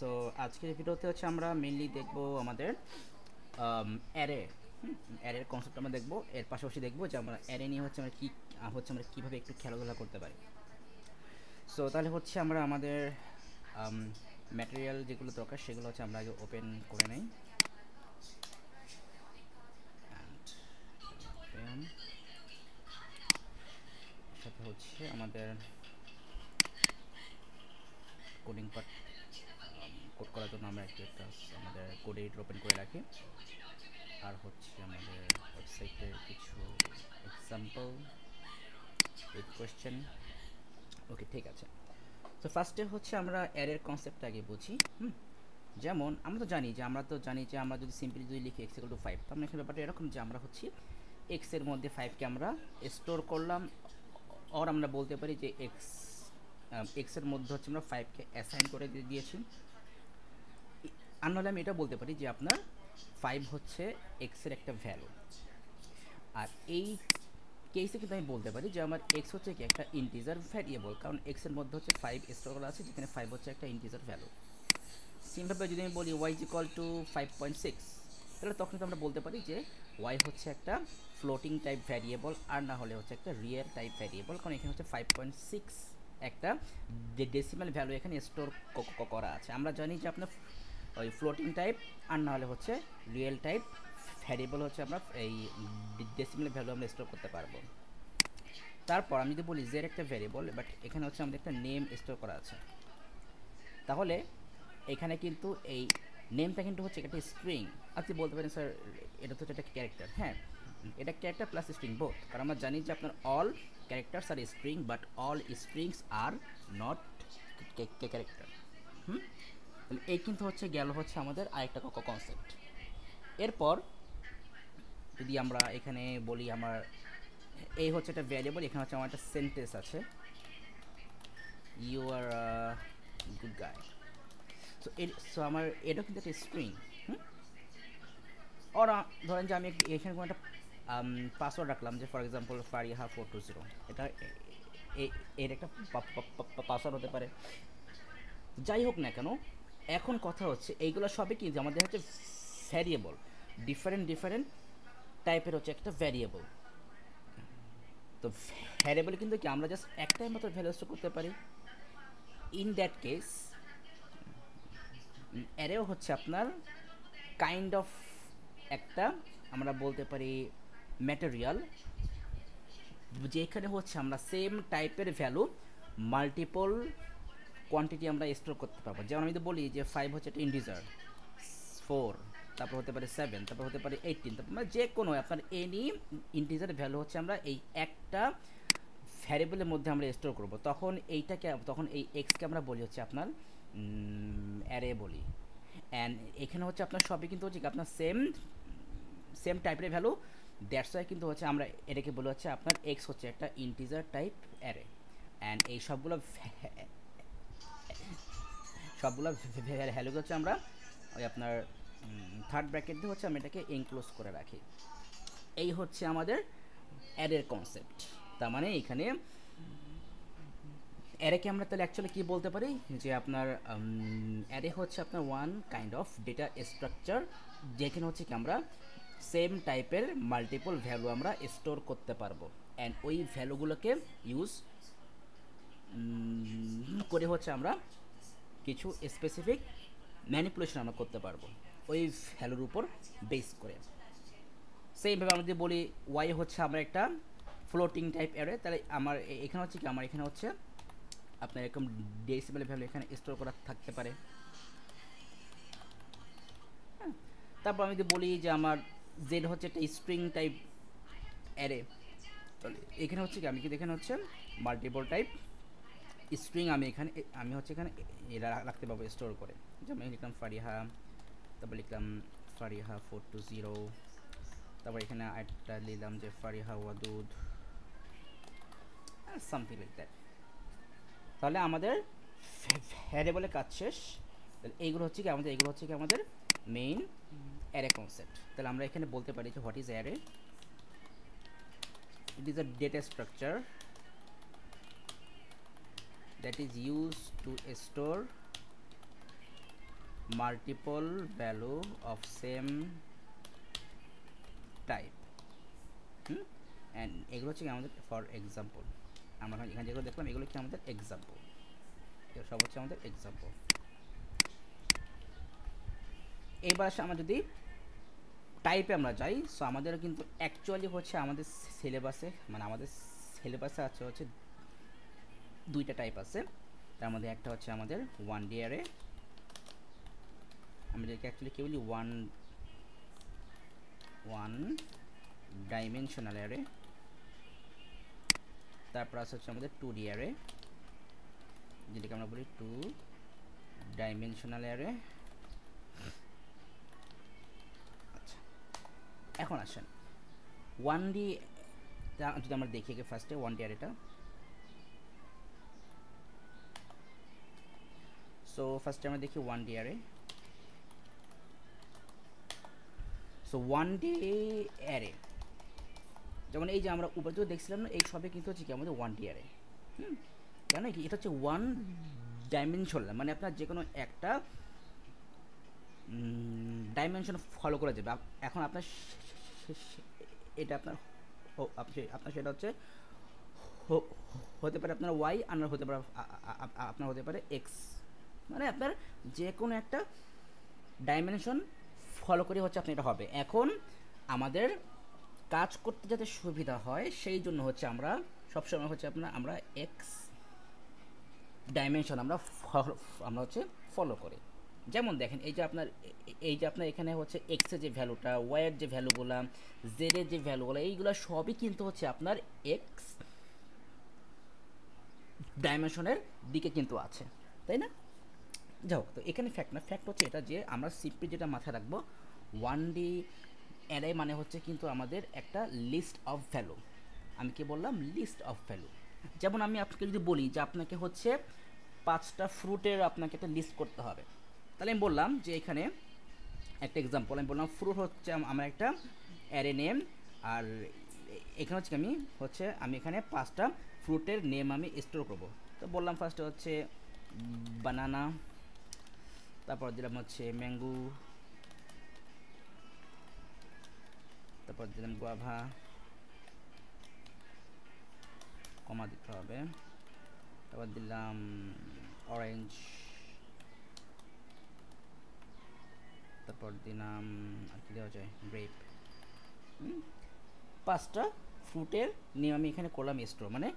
So আজকের ভিডিওতে হচ্ছে আমরা মেইনলি দেখব আমাদের অ্যারে অ্যারের কনসেপ্ট আমরা দেখব। এর পাশাপাশি দেখব যে আমরা অ্যারে নিয়ে হচ্ছে আমরা আমরা কীভাবে একটু খেলাধুলা করতে পারি। সো তাহলে হচ্ছে আমরা আমাদের ম্যাটেরিয়াল যেগুলো দরকার সেগুলো হচ্ছে আমরা আগে ওপেন করে নেই। সাথে হচ্ছে আমাদের কোডিং পার্ট কোড করার জন্য আমরা একটা আমাদের কোড এডিটর ওপেন করে রাখি। আর হচ্ছে আমাদের ওয়েবসাইটের কিছু এক্সাম্পল উইথ কোয়েশ্চেন। ওকে, ঠিক আছে। তো ফার্স্টে হচ্ছে আমরা অ্যারের কনসেপ্ট আগে বুঝি। যেমন আমরা তো জানি যে আমরা যদি সিম্পলি যদি লিখি এক্স ইকুয়াল টু 5, তার মানে এখানে ব্যাপারটা এরকম যে আমরা হচ্ছে এক্সের মধ্যে 5কে আমরা স্টোর করলাম। আর আমরা বলতে পারি যে এক্সের মধ্যে হচ্ছে আমরা 5কে অ্যাসাইন করে দিয়েছি। আর নাহলে আমি এটা বলতে পারি যে আপনার 5 হচ্ছে এক্সের একটা ভ্যালু। আর এই কেসে কিন্তু আমি বলতে পারি যে আমার এক্স হচ্ছে কি একটা ইন্টিজার ভ্যারিয়েবল, কারণ এক্সের মধ্যে হচ্ছে 5 স্টোর করা আছে, যেখানে 5 হচ্ছে একটা ইন্টিজার ভ্যালু। সিম্পলভাবে যদি আমি বলি ওয়াই ইকুয়াল টু 5.6, তাহলে তখন তো আমরা বলতে পারি যে ওয়াই হচ্ছে একটা ফ্লোটিং টাইপ ভ্যারিয়েবল, আর না হলে হচ্ছে একটা রিয়েল টাইপ ভ্যারিয়েবল, কারণ এখানে হচ্ছে 5.6 একটা ডেসিমাল ভ্যালু এখানে স্টোর করা আছে। আমরা জানি যে আপনার ওই ফ্লোটিং টাইপ আর না হলে হচ্ছে রিয়েল টাইপ ভ্যারিয়েবল হচ্ছে আমরা এই ডেসিমাল ভ্যালু আমরা স্টোর করতে পারবো। তারপর আমি যদি বলি জের একটা ভ্যারিয়েবল, বাট এখানে হচ্ছে আমাদের একটা নেম স্টোর করা আছে, তাহলে এখানে কিন্তু এই নেমটা কিন্তু হচ্ছে একটা স্ট্রিং। আপনি বলতে পারেন স্যার এটা তো একটা ক্যারেক্টার। হ্যাঁ, এটা ক্যারেক্টার প্লাস স্ট্রিং বোথ, কারণ আমরা জানি যে আপনার all characters are string, but all strings are not character. তাহলে এই কিন্তু হচ্ছে গেল হচ্ছে আমাদের আরেকটা কনসেপ্ট। এরপর যদি আমরা এখানে বলি আমার এই হচ্ছে একটা ভ্যারিয়েবল, এখানে হচ্ছে আমার একটা সেন্টেন্স আছে, you are good guy. So আমার এটা কিন্তু একটা স্ট্রিং। ওরা ধরেন যে আমি এখানে কোনো একটা পাসওয়ার্ড রাখলাম, যে ফর এক্সাম্পল ফারিহা 420, এটা এর একটা পাসওয়ার্ড হতে পারে। যাই হোক না কেন, এখন কথা হচ্ছে এইগুলো সবই কি আমাদের হচ্ছে ভ্যারিয়েবল, ডিফারেন্ট টাইপের হচ্ছে একটা ভ্যারিয়েবল। তো ভ্যারিয়েবল কিন্তু কি আমরা জাস্ট একটাই মাত্র ভ্যালু স্টোর করতে পারি। ইন দ্যাট কেস অ্যারেও হচ্ছে আপনার কাইন্ড অফ একটা আমরা বলতে পারি ম্যাটেরিয়াল, যেখানে হচ্ছে আমরা সেম টাইপের ভ্যালু মাল্টিপল কোয়ান্টিটি আমরা স্টোর করতে পারবো। যেমন আমি তো বলি যে 5 হচ্ছে একটা ইন্টিজার, 4 তারপর হতে পারে 7, তারপর হতে পারে 18, তারপর মানে যে কোনো আপনার এনি ইন্টিজার ভ্যালু হচ্ছে আমরা এই একটা ভ্যারিয়েবলের মধ্যে আমরা স্টোর করব। তখন এই এক্সকে আমরা বলি হচ্ছে আপনার অ্যারে বলি। অ্যান্ড এখানে হচ্ছে আপনার সবই কিন্তু হচ্ছে আপনার সেম টাইপের ভ্যালু। দ্যাটস ওয়াই কিন্তু হচ্ছে আমরা এটাকে বলে হচ্ছে আপনার এক্স হচ্ছে একটা ইন্টিজার টাইপ অ্যারে। অ্যান্ড এই সবগুলো ভ্যালু হচ্ছে আমরা ওই আপনার থার্ড ব্র্যাকেট দিয়ে হচ্ছে আমি এটাকে এনক্লোজ করে রাখি। এই হচ্ছে আমাদের অ্যারের কনসেপ্ট। তার মানে এখানে অ্যারেকে আমরা তাহলে অ্যাকচুয়ালি কী বলতে পারি, যে আপনার অ্যারে হচ্ছে আপনার one kind of data structure, যেখানে হচ্ছে কি আমরা সেম টাইপের মাল্টিপল ভ্যালু আমরা স্টোর করতে পারবো। অ্যান্ড ওই ভ্যালুগুলোকে ইউজ করে হচ্ছে আমরা কিছু স্পেসিফিক ম্যানিপুলেশন আমরা করতে পারবো ওই ভ্যালুর উপর বেস করে। সেইভাবে আমরা যদি বলি ওয়াই হচ্ছে আমরা একটা ফ্লোটিং টাইপ অ্যারে, তাহলে আমার এখানে হচ্ছে কি আমার এখানে হচ্ছে আপনার এরকম ডেসিমেল ভ্যালু এখানে স্টোর করা থাকতে পারে। হ্যাঁ, তারপর আমি যদি বলি যে আমার জেড হচ্ছে একটা স্ট্রিং টাইপ অ্যারে, তাহলে এখানে হচ্ছে কি আমি কিন্তু এখানে হচ্ছে মাল্টিপল টাইপ স্ট্রিং আমি হচ্ছে এখানে এরা রাখতে পারবো স্টোর করে। যেমন লিখলাম ফারিহা, তারপর লিখলাম ফারিহা 420, তারপর এখানে একটা নিলাম যে Fariha Wadud, something like that. তাহলে আমাদের ভ্যারিয়েবলের কাজ শেষ। তাহলে এইগুলো হচ্ছে কি আমাদের মেইন অ্যারে কনসেপ্ট। তাহলে আমরা এখানে বলতে পারি যে what is array. It is a data structure that is used to store multiple value of same type. And এগুলো হচ্ছে কি আমাদের ফর এক্সাম্পল, আমরা এখানে যেগুলো দেখলাম এগুলো কি আমাদের এক্সাম্পল, এগুলো সব হচ্ছে আমাদের এক্সাম্পল। এইবার আসে আমরা যদি টাইপে আমরা যাই, সো আমাদের কিন্তু অ্যাকচুয়ালি হচ্ছে আমাদের সিলেবাসে, মানে আমাদের সিলেবাসে আছে হচ্ছে দুইটা টাইপ আছে। তার মধ্যে একটা হচ্ছে আমাদের 1D অ্যারে, আমরা যেটাকে অ্যাকচুয়ালি কি বলি ওয়ান ডাইমেনশনাল অ্যারে। তারপর আছে হচ্ছে আমাদের 2D অ্যারে, যেটাকে আমরা বলি 2 ডাইমেনশনাল অ্যারে। আচ্ছা, এখন আসেন 1D যদি আমরা দেখি ফার্স্টে 1D অ্যারেটা। সো ফার্স্টে আমরা দেখি 1D array. So 1D array যেমন এই যে আমরা উপরে যে দেখছিলাম না, এই সবে কিন্তু হচ্ছে কি আমাদের 1D অ্যারে। জানো কি এটা হচ্ছে ওয়ান ডাইমেনশনাল, মানে আপনার যে কোনো একটা ডাইমেনশন ফলো করে যাবে। এখন আপনার এটা আপনার আপনার সেটা হচ্ছে হতে পারে আপনার ওয়াই, আর হতে পারে আপনার হতে পারে এক্স, মানে আপনার যে কোনো একটা ডাইমেনশন ফলো করে হচ্ছে আপনি এটা হবে। এখন আমাদের কাজ করতে যাতে সুবিধা হয় সেই জন্য হচ্ছে আমরা সবসময় হচ্ছে আমরা এক্স ডাইমেনশন আমরা হচ্ছে ফলো করি। যেমন দেখেন এই যে আপনার এখানে হচ্ছে এক্স এর যে ভ্যালুটা, ওয়াই এর যে ভ্যালুগুলো, জেড এর যে ভ্যালুগুলো, এইগুলো সবই কিন্তু হচ্ছে আপনার এক্স ডাইমেনশনের দিকে কিন্তু আছে, তাই না? যাই হোক, তো এখানে ফ্যাক্ট না, ফ্যাক্ট হচ্ছে এটা যে আমরা সিম্পলি যেটা মাথায় রাখবো 1D অ্যারে মানে হচ্ছে কিন্তু আমাদের একটা লিস্ট অফ ভ্যালু। আমি কি বললাম? List of value. যেমন আমি আপনাকে যদি বলি যে আপনাকে হচ্ছে 5টা ফ্রুটের আপনাকে একটা লিস্ট করতে হবে, তাহলে আমি বললাম যে এখানে একটা এক্সাম্পল আমি বললাম ফ্রুট হচ্ছে আমার একটা অ্যারে নেম, আর এখানে হচ্ছে আমি এখানে 5টা ফ্রুটের নেম আমি স্টোর করব। তো বললাম ফার্স্টে হচ্ছে বানানা, তারপর দিলাম হচ্ছে ম্যাঙ্গো, তারপর দিলাম গুয়াভা, কমা দিতে হবে, তারপর দিলাম অরেঞ্জ, তারপর দিলাম আর কি দেওয়া যায় গ্রেপ। 5টা ফ্রুটের নিয়ে আমি এখানে করলাম স্টোর, মানে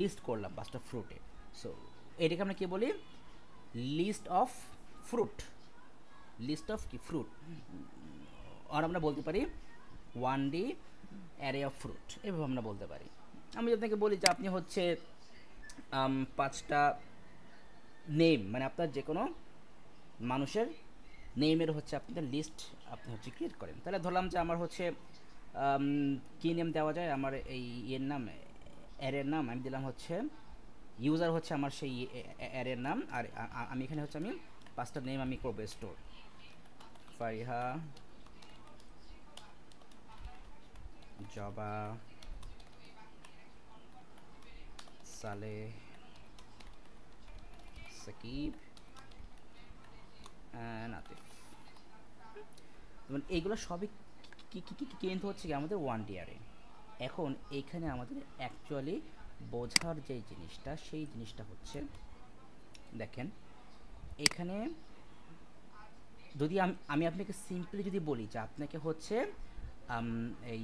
লিস্ট করলাম 5টা ফ্রুটের। সো এটাকে আমরা কি বলি? List of fruit, list of কি ফ্রুট, আর আমরা বলতে পারি 1D অ্যারে অফ ফ্রুট, এভাবে আমরা বলতে পারি। আমি যদি আপনাকে বলি যে আপনি হচ্ছে 5টা নেম, মানে আপনার যে কোনো মানুষের নেমের হচ্ছে আপনাদের লিস্ট আপনি হচ্ছে ক্রিয়েট করেন, তাহলে ধরলাম যে আমার হচ্ছে কী নেম দেওয়া যায়, আমার এই এর নাম, অ্যারের নাম আমি দিলাম হচ্ছে ইউজার হচ্ছে আমার সেই অ্যারের নাম, আর আমি এখানে হচ্ছে আমি 5টা নেম আমি করবো স্টোর, ফারিহা, জবা, সালেহ, সাকিব, নাতিফ। এইগুলো সবই কিন্তু হচ্ছে কি আমাদের 1D অ্যারে। এখন এইখানে আমাদের অ্যাকচুয়ালি বোঝার যে জিনিসটা, সেই জিনিসটা হচ্ছে দেখেন এখানে যদি আমি আপনাকে সিম্পলি যদি বলি যে আপনাকে হচ্ছে এই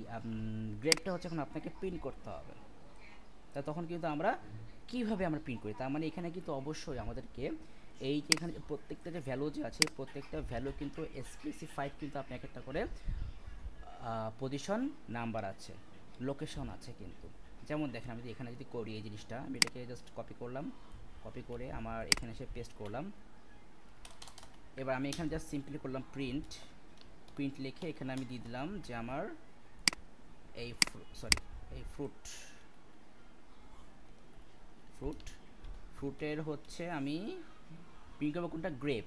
গ্রেডটা হচ্ছে এখন আপনাকে প্রিন্ট করতে হবে, তা তখন কিন্তু আমরা কীভাবে আমরা প্রিন্ট করি? তার মানে এখানে কিন্তু অবশ্যই আমাদেরকে এই যে এখানে প্রত্যেকটা যে ভ্যালু যে আছে, প্রত্যেকটা ভ্যালু কিন্তু স্পেসিফাইড, কিন্তু আপনি এক একটা করে পজিশন নাম্বার আছে, লোকেশন আছে কিন্তু। যেমন দেখেন আমি এখানে যদি করি এই জিনিসটা, আমি এটাকে জাস্ট কপি করলাম, কপি করে আমার এখানে এসে পেস্ট করলাম। এবার আমি এখানে জাস্ট সিম্পলি করলাম প্রিন্ট লিখে এখানে আমি দিয়ে দিলাম যে আমার এই ফ্রুটের হচ্ছে আমি প্রিন্ট করবো কোনটা? গ্রেপ।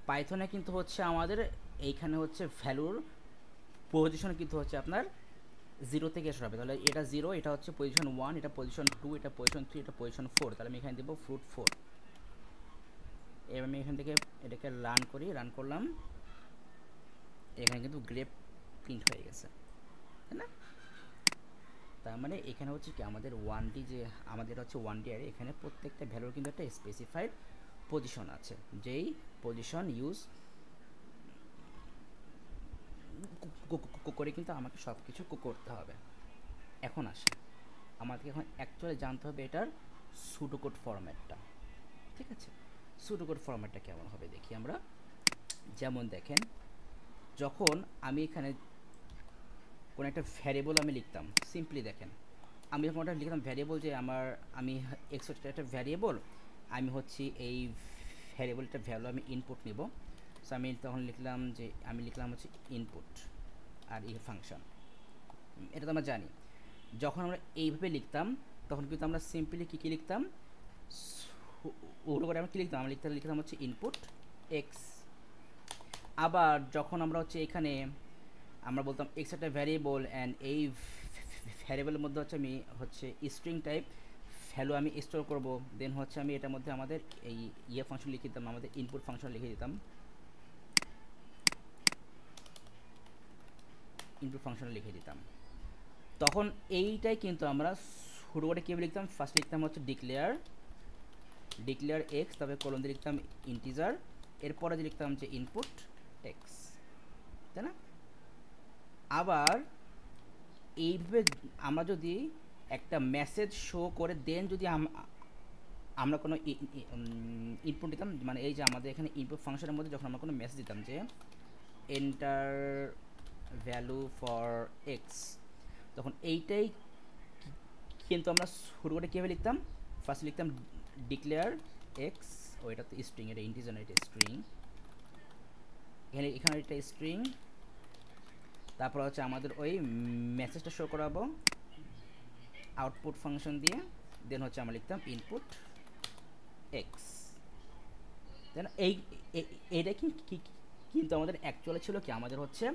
পাইথনে কিন্তু হচ্ছে আমাদের এইখানে হচ্ছে ভ্যালুর পজিশন কিন্তু হচ্ছে আপনার 0 থেকে শুরু হবে, তাহলে এটা 0, এটা হচ্ছে পজিশন 1, এটা পজিশন 2, এটা পজিশন 3, এটা পজিশন 4, তাহলে আমি এখানে দেবো ফ্রুট 4। এবার আমি এখান থেকে এটাকে রান করলাম, এখানে কিন্তু গ্রেপ প্রিন্ট হয়ে গেছে, তাই না? তার মানে এখানে হচ্ছে কি আমাদের 1D যে আমাদের হচ্ছে 1D অ্যারে, এখানে প্রত্যেকটা ভ্যালুর কিন্তু একটা স্পেসিফাইড পজিশন আছে, যেই পজিশন ইউজ করে কিন্তু আমাকে সব কিছু করতে হবে। এখন আসে আমাদেরকে এখন অ্যাকচুয়ালি জানতে হবে এটার সুডোকোড ফরম্যাটটা, ঠিক আছে? সুডোকোড ফরম্যাটটা কেমন হবে দেখি আমরা। যেমন দেখেন, যখন আমি এখানে কোনো একটা ভ্যারিয়েবল আমি লিখতাম, সিম্পলি দেখেন আমি যখন ওটা লিখতাম ভ্যারিয়েবল, যে আমি এক্স হচ্ছে একটা ভ্যারিয়েবল, আমি হচ্ছে এই ভ্যারিয়েবলটা ভ্যালু আমি ইনপুট নিব। সো আমি তখন লিখলাম হচ্ছে ইনপুট আর ফাংশন, এটা তো আমরা জানি। যখন আমরা এইভাবে লিখতাম তখন কিন্তু আমরা সিম্পলি কী লিখতাম, ওর করে আমরা কী লিখতাম, আমরা লিখতাম হচ্ছে ইনপুট এক্স। আবার যখন আমরা হচ্ছে এখানে আমরা বলতাম এক্স একটা ভ্যারিয়েবল অ্যান্ড এই ভ্যারিয়েবলের মধ্যে হচ্ছে আমি হচ্ছে স্ট্রিং টাইপ ভ্যালু আমি স্টোর করব, দেন হচ্ছে আমি এটার মধ্যে আমাদের এই ফাংশন লিখে দিতাম, আমাদের ইনপুট ফাংশন লিখে দিতাম, তখন এইটাই কিন্তু আমরা শুরু করে কীভাবে লিখতাম, ফার্স্ট লিখতাম হচ্ছে ডিক্লেয়ার এক্স, তবে কলন দিয়ে লিখতাম ইন্টিজার, এরপরে যে লিখতাম যে ইনপুট এক্স, তাই না? আবার এইভাবে আমরা যদি একটা মেসেজ শো করে দেন যদি আমরা কোনো ইনপুট দিতাম, মানে এই যে আমাদের এখানে ইনপুট ফাংশনের মধ্যে যখন আমরা কোনো মেসেজ দিতাম যে এন্টার ভ্যালু ফর এক্স, তখন এইটাই কিন্তু আমরা শুরু করে কীভাবে লিখতাম, ফার্স্ট লিখতাম ডিক্লেয়ার এক্স, ও এটা তো স্ট্রিং, এটা ইন্টিজার না, এটা স্ট্রিং, এখানে এটা স্ট্রিং, তারপর হচ্ছে আমাদের ওই মেসেজটা শো করাবো আউটপুট ফাংশন দিয়ে, দেন হচ্ছে আমরা লিখতাম ইনপুট এক্স, দেন এইটা কিন্তু আমাদের অ্যাকচুয়ালি ছিল কি, আমাদের হচ্ছে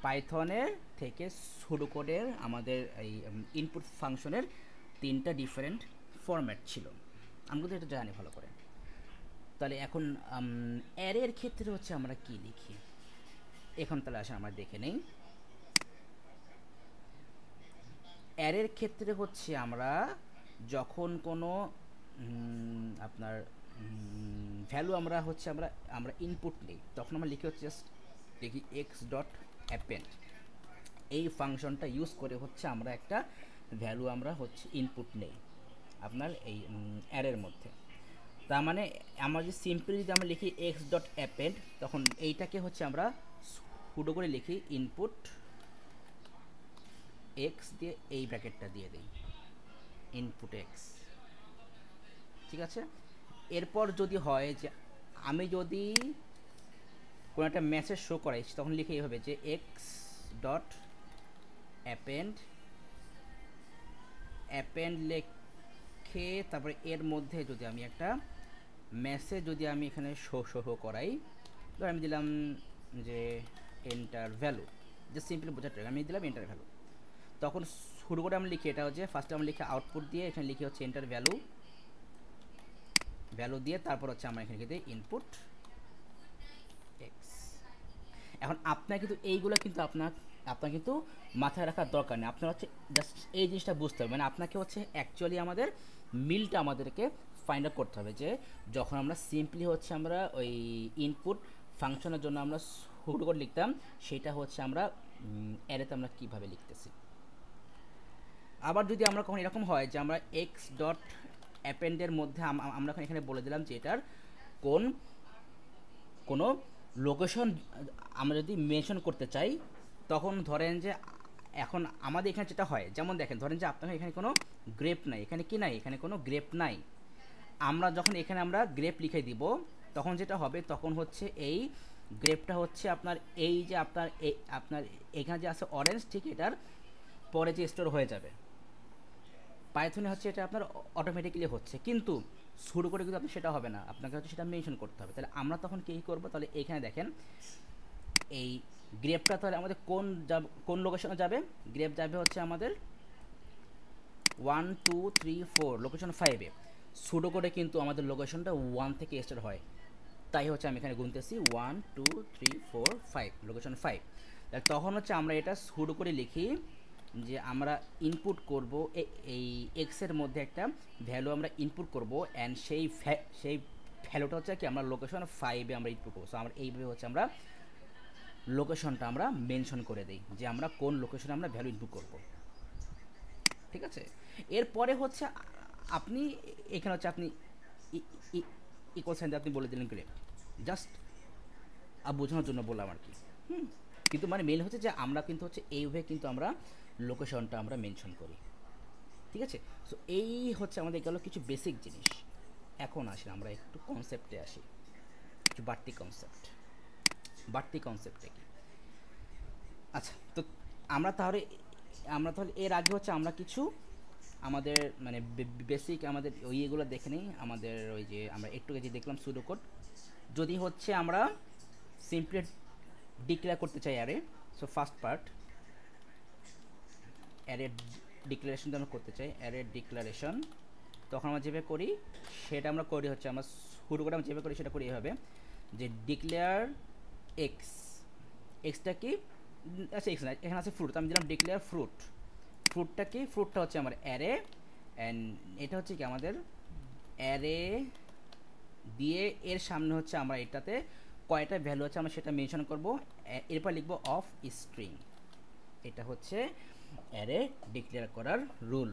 পাইথনের থেকে সুডোকোডের আমাদের এই ইনপুট ফাংশনের 3টা ডিফারেন্ট ফরম্যাট ছিল, আমরা তো এটা জানি ভালো করে। তাহলে এখন অ্যারের ক্ষেত্রে হচ্ছে আমরা কি লিখি, এখন তাহলে আসলে আমরা দেখে নেই। অ্যারের ক্ষেত্রে হচ্ছে আমরা যখন কোনো আপনার ভ্যালু আমরা ইনপুট নিই, তখন আমরা লিখি এক্স ডট অ্যাপেন্ড, এই ফাংশনটা ইউজ করে হচ্ছে আমরা একটা ভ্যালু আমরা হচ্ছে ইনপুট নেই আপনার এই অ্যারের মধ্যে। তার মানে আমরা যদি সিম্পলি যদি আমরা লিখি এক্স ডট অ্যাপেন্ড, তখন এইটাকে হচ্ছে আমরা সুডো করে লিখি ইনপুট এক্স দিয়ে এই ব্র্যাকেটটা দিয়ে দিই ইনপুট এক্স, ঠিক আছে? এরপর যদি হয় যে আমি যদি কোনো একটা মেসেজ শো করাই, তখন লিখে এইভাবে যে এক্স ডট অ্যাপেন্ড লিখে তারপরে এর মধ্যে যদি আমি একটা মেসেজ যদি আমি এখানে শো করাই, ধর আমি দিলাম যে এন্টার ভ্যালু, যে সিম্পলি বোঝাতে আমি দিলাম এন্টার ভ্যালু, তখন শুরু করে আমরা লিখি এটা হচ্ছে ফার্স্টে আমরা লিখি আউটপুট দিয়ে, এখানে লিখি হচ্ছে এন্টার ভ্যালু দিয়ে, তারপর হচ্ছে আমরা এখানে লিখে ইনপুট এক্স। এখন আপনার কিন্তু এইগুলো কিন্তু আপনার কিন্তু মাথায় রাখার দরকার নেই, আপনার হচ্ছে জাস্ট এই জিনিসটা বুঝতে হবে, মানে আপনাকে হচ্ছে অ্যাকচুয়ালি আমাদের মিলটা আমাদেরকে ফাইন্ড আউট করতে হবে, যে যখন আমরা সিম্পলি হচ্ছে আমরা ওই ইনপুট ফাংশনের জন্য আমরা শুরু করে লিখতাম, সেটা হচ্ছে আমরা অ্যারেতে আমরা কীভাবে লিখতেছি। আবার যদি আমরা কখন এরকম হয় যে আমরা এক্স ডট অ্যাপেন্ডের মধ্যে আমরা এখানে বলে দিলাম যে এটার কোনো লোকেশন আমরা যদি মেনশন করতে চাই, তখন ধরেন যে এখন আমাদের এখানে যেটা হয়, যেমন দেখেন ধরেন যে আপনার এখানে কোনো গ্রেপ নাই, এখানে কি নাই, এখানে কোনো গ্রেপ নাই, আমরা যখন এখানে আমরা গ্রেপ লিখে দিব, তখন যেটা হবে, তখন হচ্ছে এই গ্রেপটা হচ্ছে আপনার এই যে আপনার এখানে যে আছে অরেঞ্জ, ঠিক এটার পরে যে স্টোর হয়ে যাবে পাইথনে হচ্ছে এটা আপনার অটোমেটিক্যালি হচ্ছে, কিন্তু শুরু করে কিন্তু আপনার সেটা হবে না, আপনাকে হচ্ছে সেটা মেনশন করতে হবে। তাহলে আমরা তখন কী করবো, তাহলে এইখানে দেখেন এই গ্রেপটা তাহলে আমাদের কোন লোকেশনে যাবে, গ্রেপ যাবে হচ্ছে আমাদের 1 2 3 4 লোকেশন 5-এ, সুডো করে কিন্তু আমাদের লোকেশনটা 1 থেকে স্টার্ট হয়, তাই হচ্ছে আমি এখানে গুনতেছি 1 2 3 4 5, লোকেশন 5। তখন হচ্ছে আমরা এটা শুরু করে লিখি যে আমরা ইনপুট করব এই এক্সের মধ্যে একটা ভ্যালু আমরা ইনপুট করব, অ্যান্ড সেই ভ্যালুটা হচ্ছে কি আমরা লোকেশন 5-এ আমরা ইনপুট করবো। সো আমরা এইভাবে হচ্ছে আমরা লোকেশনটা আমরা মেনশন করে দিই যে আমরা কোন লোকেশনে আমরা ভ্যালু ইনপুট করব, ঠিক আছে। এরপরে হচ্ছে আপনি এখানে হচ্ছে আপনি ইকুয়াল সাইন দিয়ে আপনি বলে দিলেন ক্লিয়ার, জাস্ট বোঝানোর জন্য বললাম আর কি। কিন্তু মানে মেন হচ্ছে যে আমরা কিন্তু হচ্ছে এইভাবে কিন্তু আমরা লোকেশনটা আমরা মেনশন করি, ঠিক আছে। সো এই হচ্ছে আমাদের গেল কিছু বেসিক জিনিস। এখন আসি আমরা একটু কনসেপ্টে আসি, কিছু বাড়তি কনসেপ্টে কি। আচ্ছা, তো আমরা তাহলে এর আগে হচ্ছে আমরা কিছু আমাদের মানে বেসিক আমাদের ইয়েগুলো দেখে নিই। আমাদের ওই যে আমরা একটু যে দেখলাম সুডো কোড, যদি হচ্ছে আমরা সিম্পলি ডিক্লেয়ার করতে চাই array, so first part array declaration আমরা করতে চাই, অ্যারে ডিক্লারেশন, তখন আমরা যেভাবে করি সেটা আমরা করি হচ্ছে আমরা শুরু করে আমরা যেভাবে করি সেটা করি এভাবে যে ডিক্লেয়ার এক্সটা কি, আচ্ছা এক্স না, এখানে আছে ফ্রুট, আমি দিলাম ডিক্লেয়ার ফ্রুটটা কি, ফ্রুটটা হচ্ছে আমার অ্যারে, অ্যান্ড এটা হচ্ছে কি আমাদের অ্যারে দিয়ে এর সামনে হচ্ছে আমরা এটাতে কয়টা ভ্যালু আছে আমরা সেটা মেনশন করব, এরপর লিখব অফ স্ট্রিং। এটা হচ্ছে অ্যারে ডিক্লেয়ার করার রুল।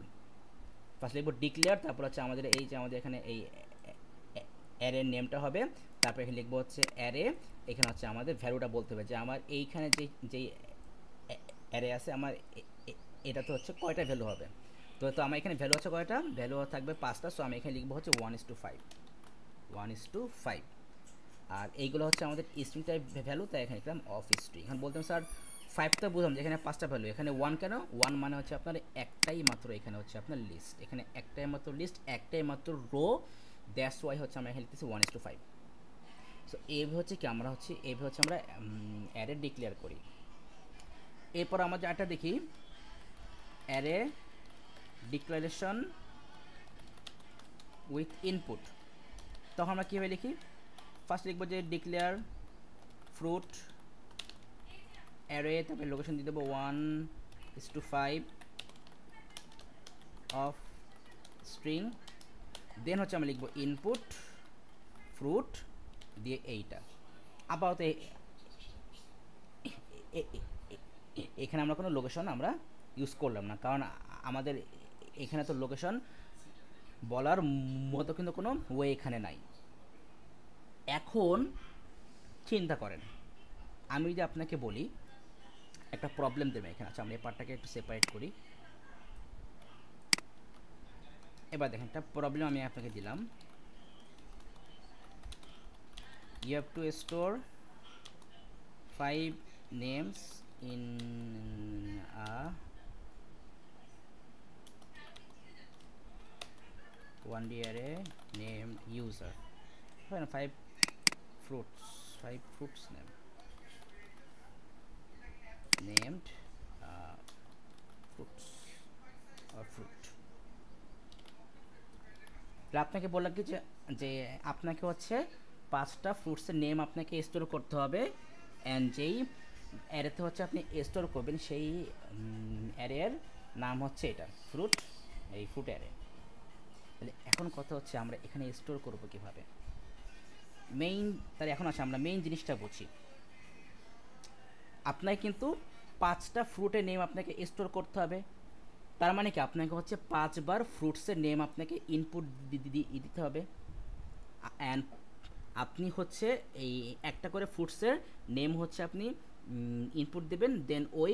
ফার্স্ট লিখব ডিক্লেয়ার, তারপর হচ্ছে আমাদের এই যে আমাদের এখানে এই অ্যারের নেমটা হবে, তারপর এখানে লিখবো হচ্ছে অ্যারে, এখানে হচ্ছে আমাদের ভ্যালুটা বলতে হবে যে আমার এইখানে যেই অ্যারে আছে আমার এটাতে হচ্ছে কয়টা ভ্যালু হবে। তো আমার এখানে ভ্যালু আছে কয়টা, ভ্যালু থাকবে 5টা। সো আমি এখানে লিখবো হচ্ছে 1:5, আর এইগুলো হচ্ছে আমাদের স্ট্রিং টাইপ ভ্যালু, তাই এখানে লিখলাম অফ স্ট্রিং। এখন বলতাম স্যার 5টা বুঝলাম যে এখানে 5টা ভ্যালু, এখানে 1 কেন, 1 মানে হচ্ছে আপনার একটাই মাত্র এখানে হচ্ছে আপনার লিস্ট, এখানে একটাই মাত্র লিস্ট, একটাই মাত্র রো, দ্যাটস ওয়াই হচ্ছে আমরা এখানে লিখতেছি 1:5। সো এইভাবে হচ্ছে কি আমরা হচ্ছে এইভাবে হচ্ছে আমরা অ্যারে ডিক্লেয়ার করি। এরপর আমরা যেটা দেখি অ্যারে ডিক্লারেশন উইথ ইনপুট, তখন আমরা কীভাবে লিখি, ফার্স্ট লিখবো যে ডিক্লেয়ার ফ্রুট অ্যারে, তারপরে লোকেশন দিয়ে দেবো 1:5 অফ স্ট্রিং, দেন হচ্ছে আমরা লিখবো ইনপুট ফ্রুট দিয়ে এইটা। আপাতত এখানে আমরা কোনো লোকেশন আমরা ইউজ করলাম না, কারণ আমাদের এখানে তো লোকেশন বলার মতো কিন্তু কোনো ওয়ে এখানে নাই। এখন চিন্তা করেন, আমি যদি আপনাকে বলি একটা প্রবলেম দেবে এখানে, আচ্ছা আমরা এই পার্টটাকে একটু সেপারেট করি। এবার দেখেন একটা প্রবলেম আমি আপনাকে দিলাম, you have to store 5 names in a one D array named user, 5 fruits named fruits or fruit। আপনাকে বললাম কি যে আপনাকে হচ্ছে 5টা ফ্রুটসের নেম আপনাকে স্টোর করতে হবে, অ্যান্ড যেই অ্যারেতে হচ্ছে আপনি স্টোর করবেন সেই অ্যারের নাম হচ্ছে এটা ফ্রুট, এই ফ্রুট অ্যারে। তাহলে এখন কথা হচ্ছে আমরা এখানে স্টোর করবো কীভাবে, তাহলে এখন আছে আমরা মেইন জিনিসটা বুঝি। আপনাকে কিন্তু 5টা ফ্রুটের নেম আপনাকে স্টোর করতে হবে, তার মানে কি আপনাকে হচ্ছে 5বার ফ্রুটসের নেম আপনাকে ইনপুট দিতে হবে, অ্যান্ড আপনি হচ্ছে এই একটা করে ফ্রুটসের নেম হচ্ছে আপনি ইনপুট দেবেন, দেন ওই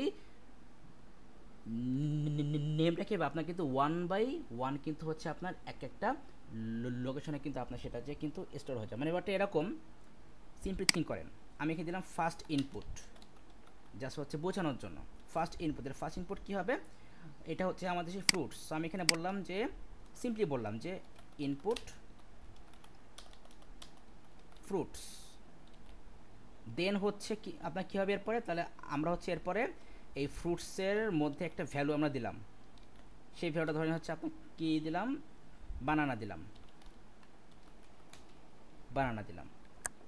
নেমটাকে আপনার কিন্তু 1/1 কিন্তু হচ্ছে আপনার একটা লোকেশনে কিন্তু আপনার সেটা যে কিন্তু স্টোর হয়ে যায়। মানে ব্যাপারটা এরকম, সিম্পলি থিঙ্ক করেন, আমি এখানে দিলাম ফার্স্ট ইনপুট, জাস্ট হচ্ছে বোঝানোর জন্য। ফার্স্ট ইনপুট কী হবে, এটা হচ্ছে আমাদের সেই ফ্রুটস। আমি এখানে বললাম যে সিম্পলি বললাম যে ইনপুট ফ্রুটস, দেন হচ্ছে কি আপনার কী হবে এরপরে, তাহলে আমরা হচ্ছে এরপরে এই ফ্রুটসের মধ্যে একটা ভ্যালু আমরা দিলাম, সেই ভ্যালুটা ধরে হচ্ছে আপনার কী দিলাম, বানানা দিলাম।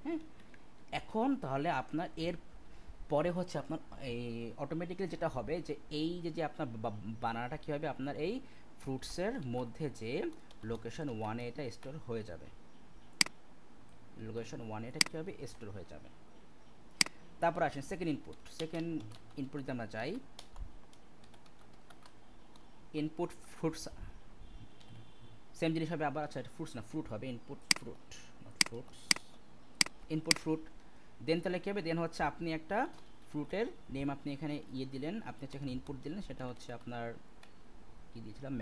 হ্যাঁ, এখন তাহলে আপনার এর পরে হচ্ছে আপনার এই অটোমেটিক্যালি যেটা হবে যে এই যে আপনার বানানাটা কী হবে, আপনার এই ফ্রুটসের মধ্যে যে লোকেশন ওয়ানে এটা স্টোর হয়ে যাবে, লোকেশন ওয়ানে এটা কী হবে, স্টোর হয়ে যাবে। তারপর আসেন সেকেন্ড ইনপুট যদি আমরা চাই, ইনপুট ফ্রুটস সেম জিনিস হবে আবার, আচ্ছা এটা ফ্রুটস না, ফ্রুট হবে, input fruit not fruits, input fruit. Then তাহলে কী হবে, দেন হচ্ছে আপনি একটা ফ্রুটের নেম আপনি এখানে দিলেন, আপনি হচ্ছে এখানে ইনপুট দিলেন, সেটা হচ্ছে আপনার কী দিয়েছিলাম,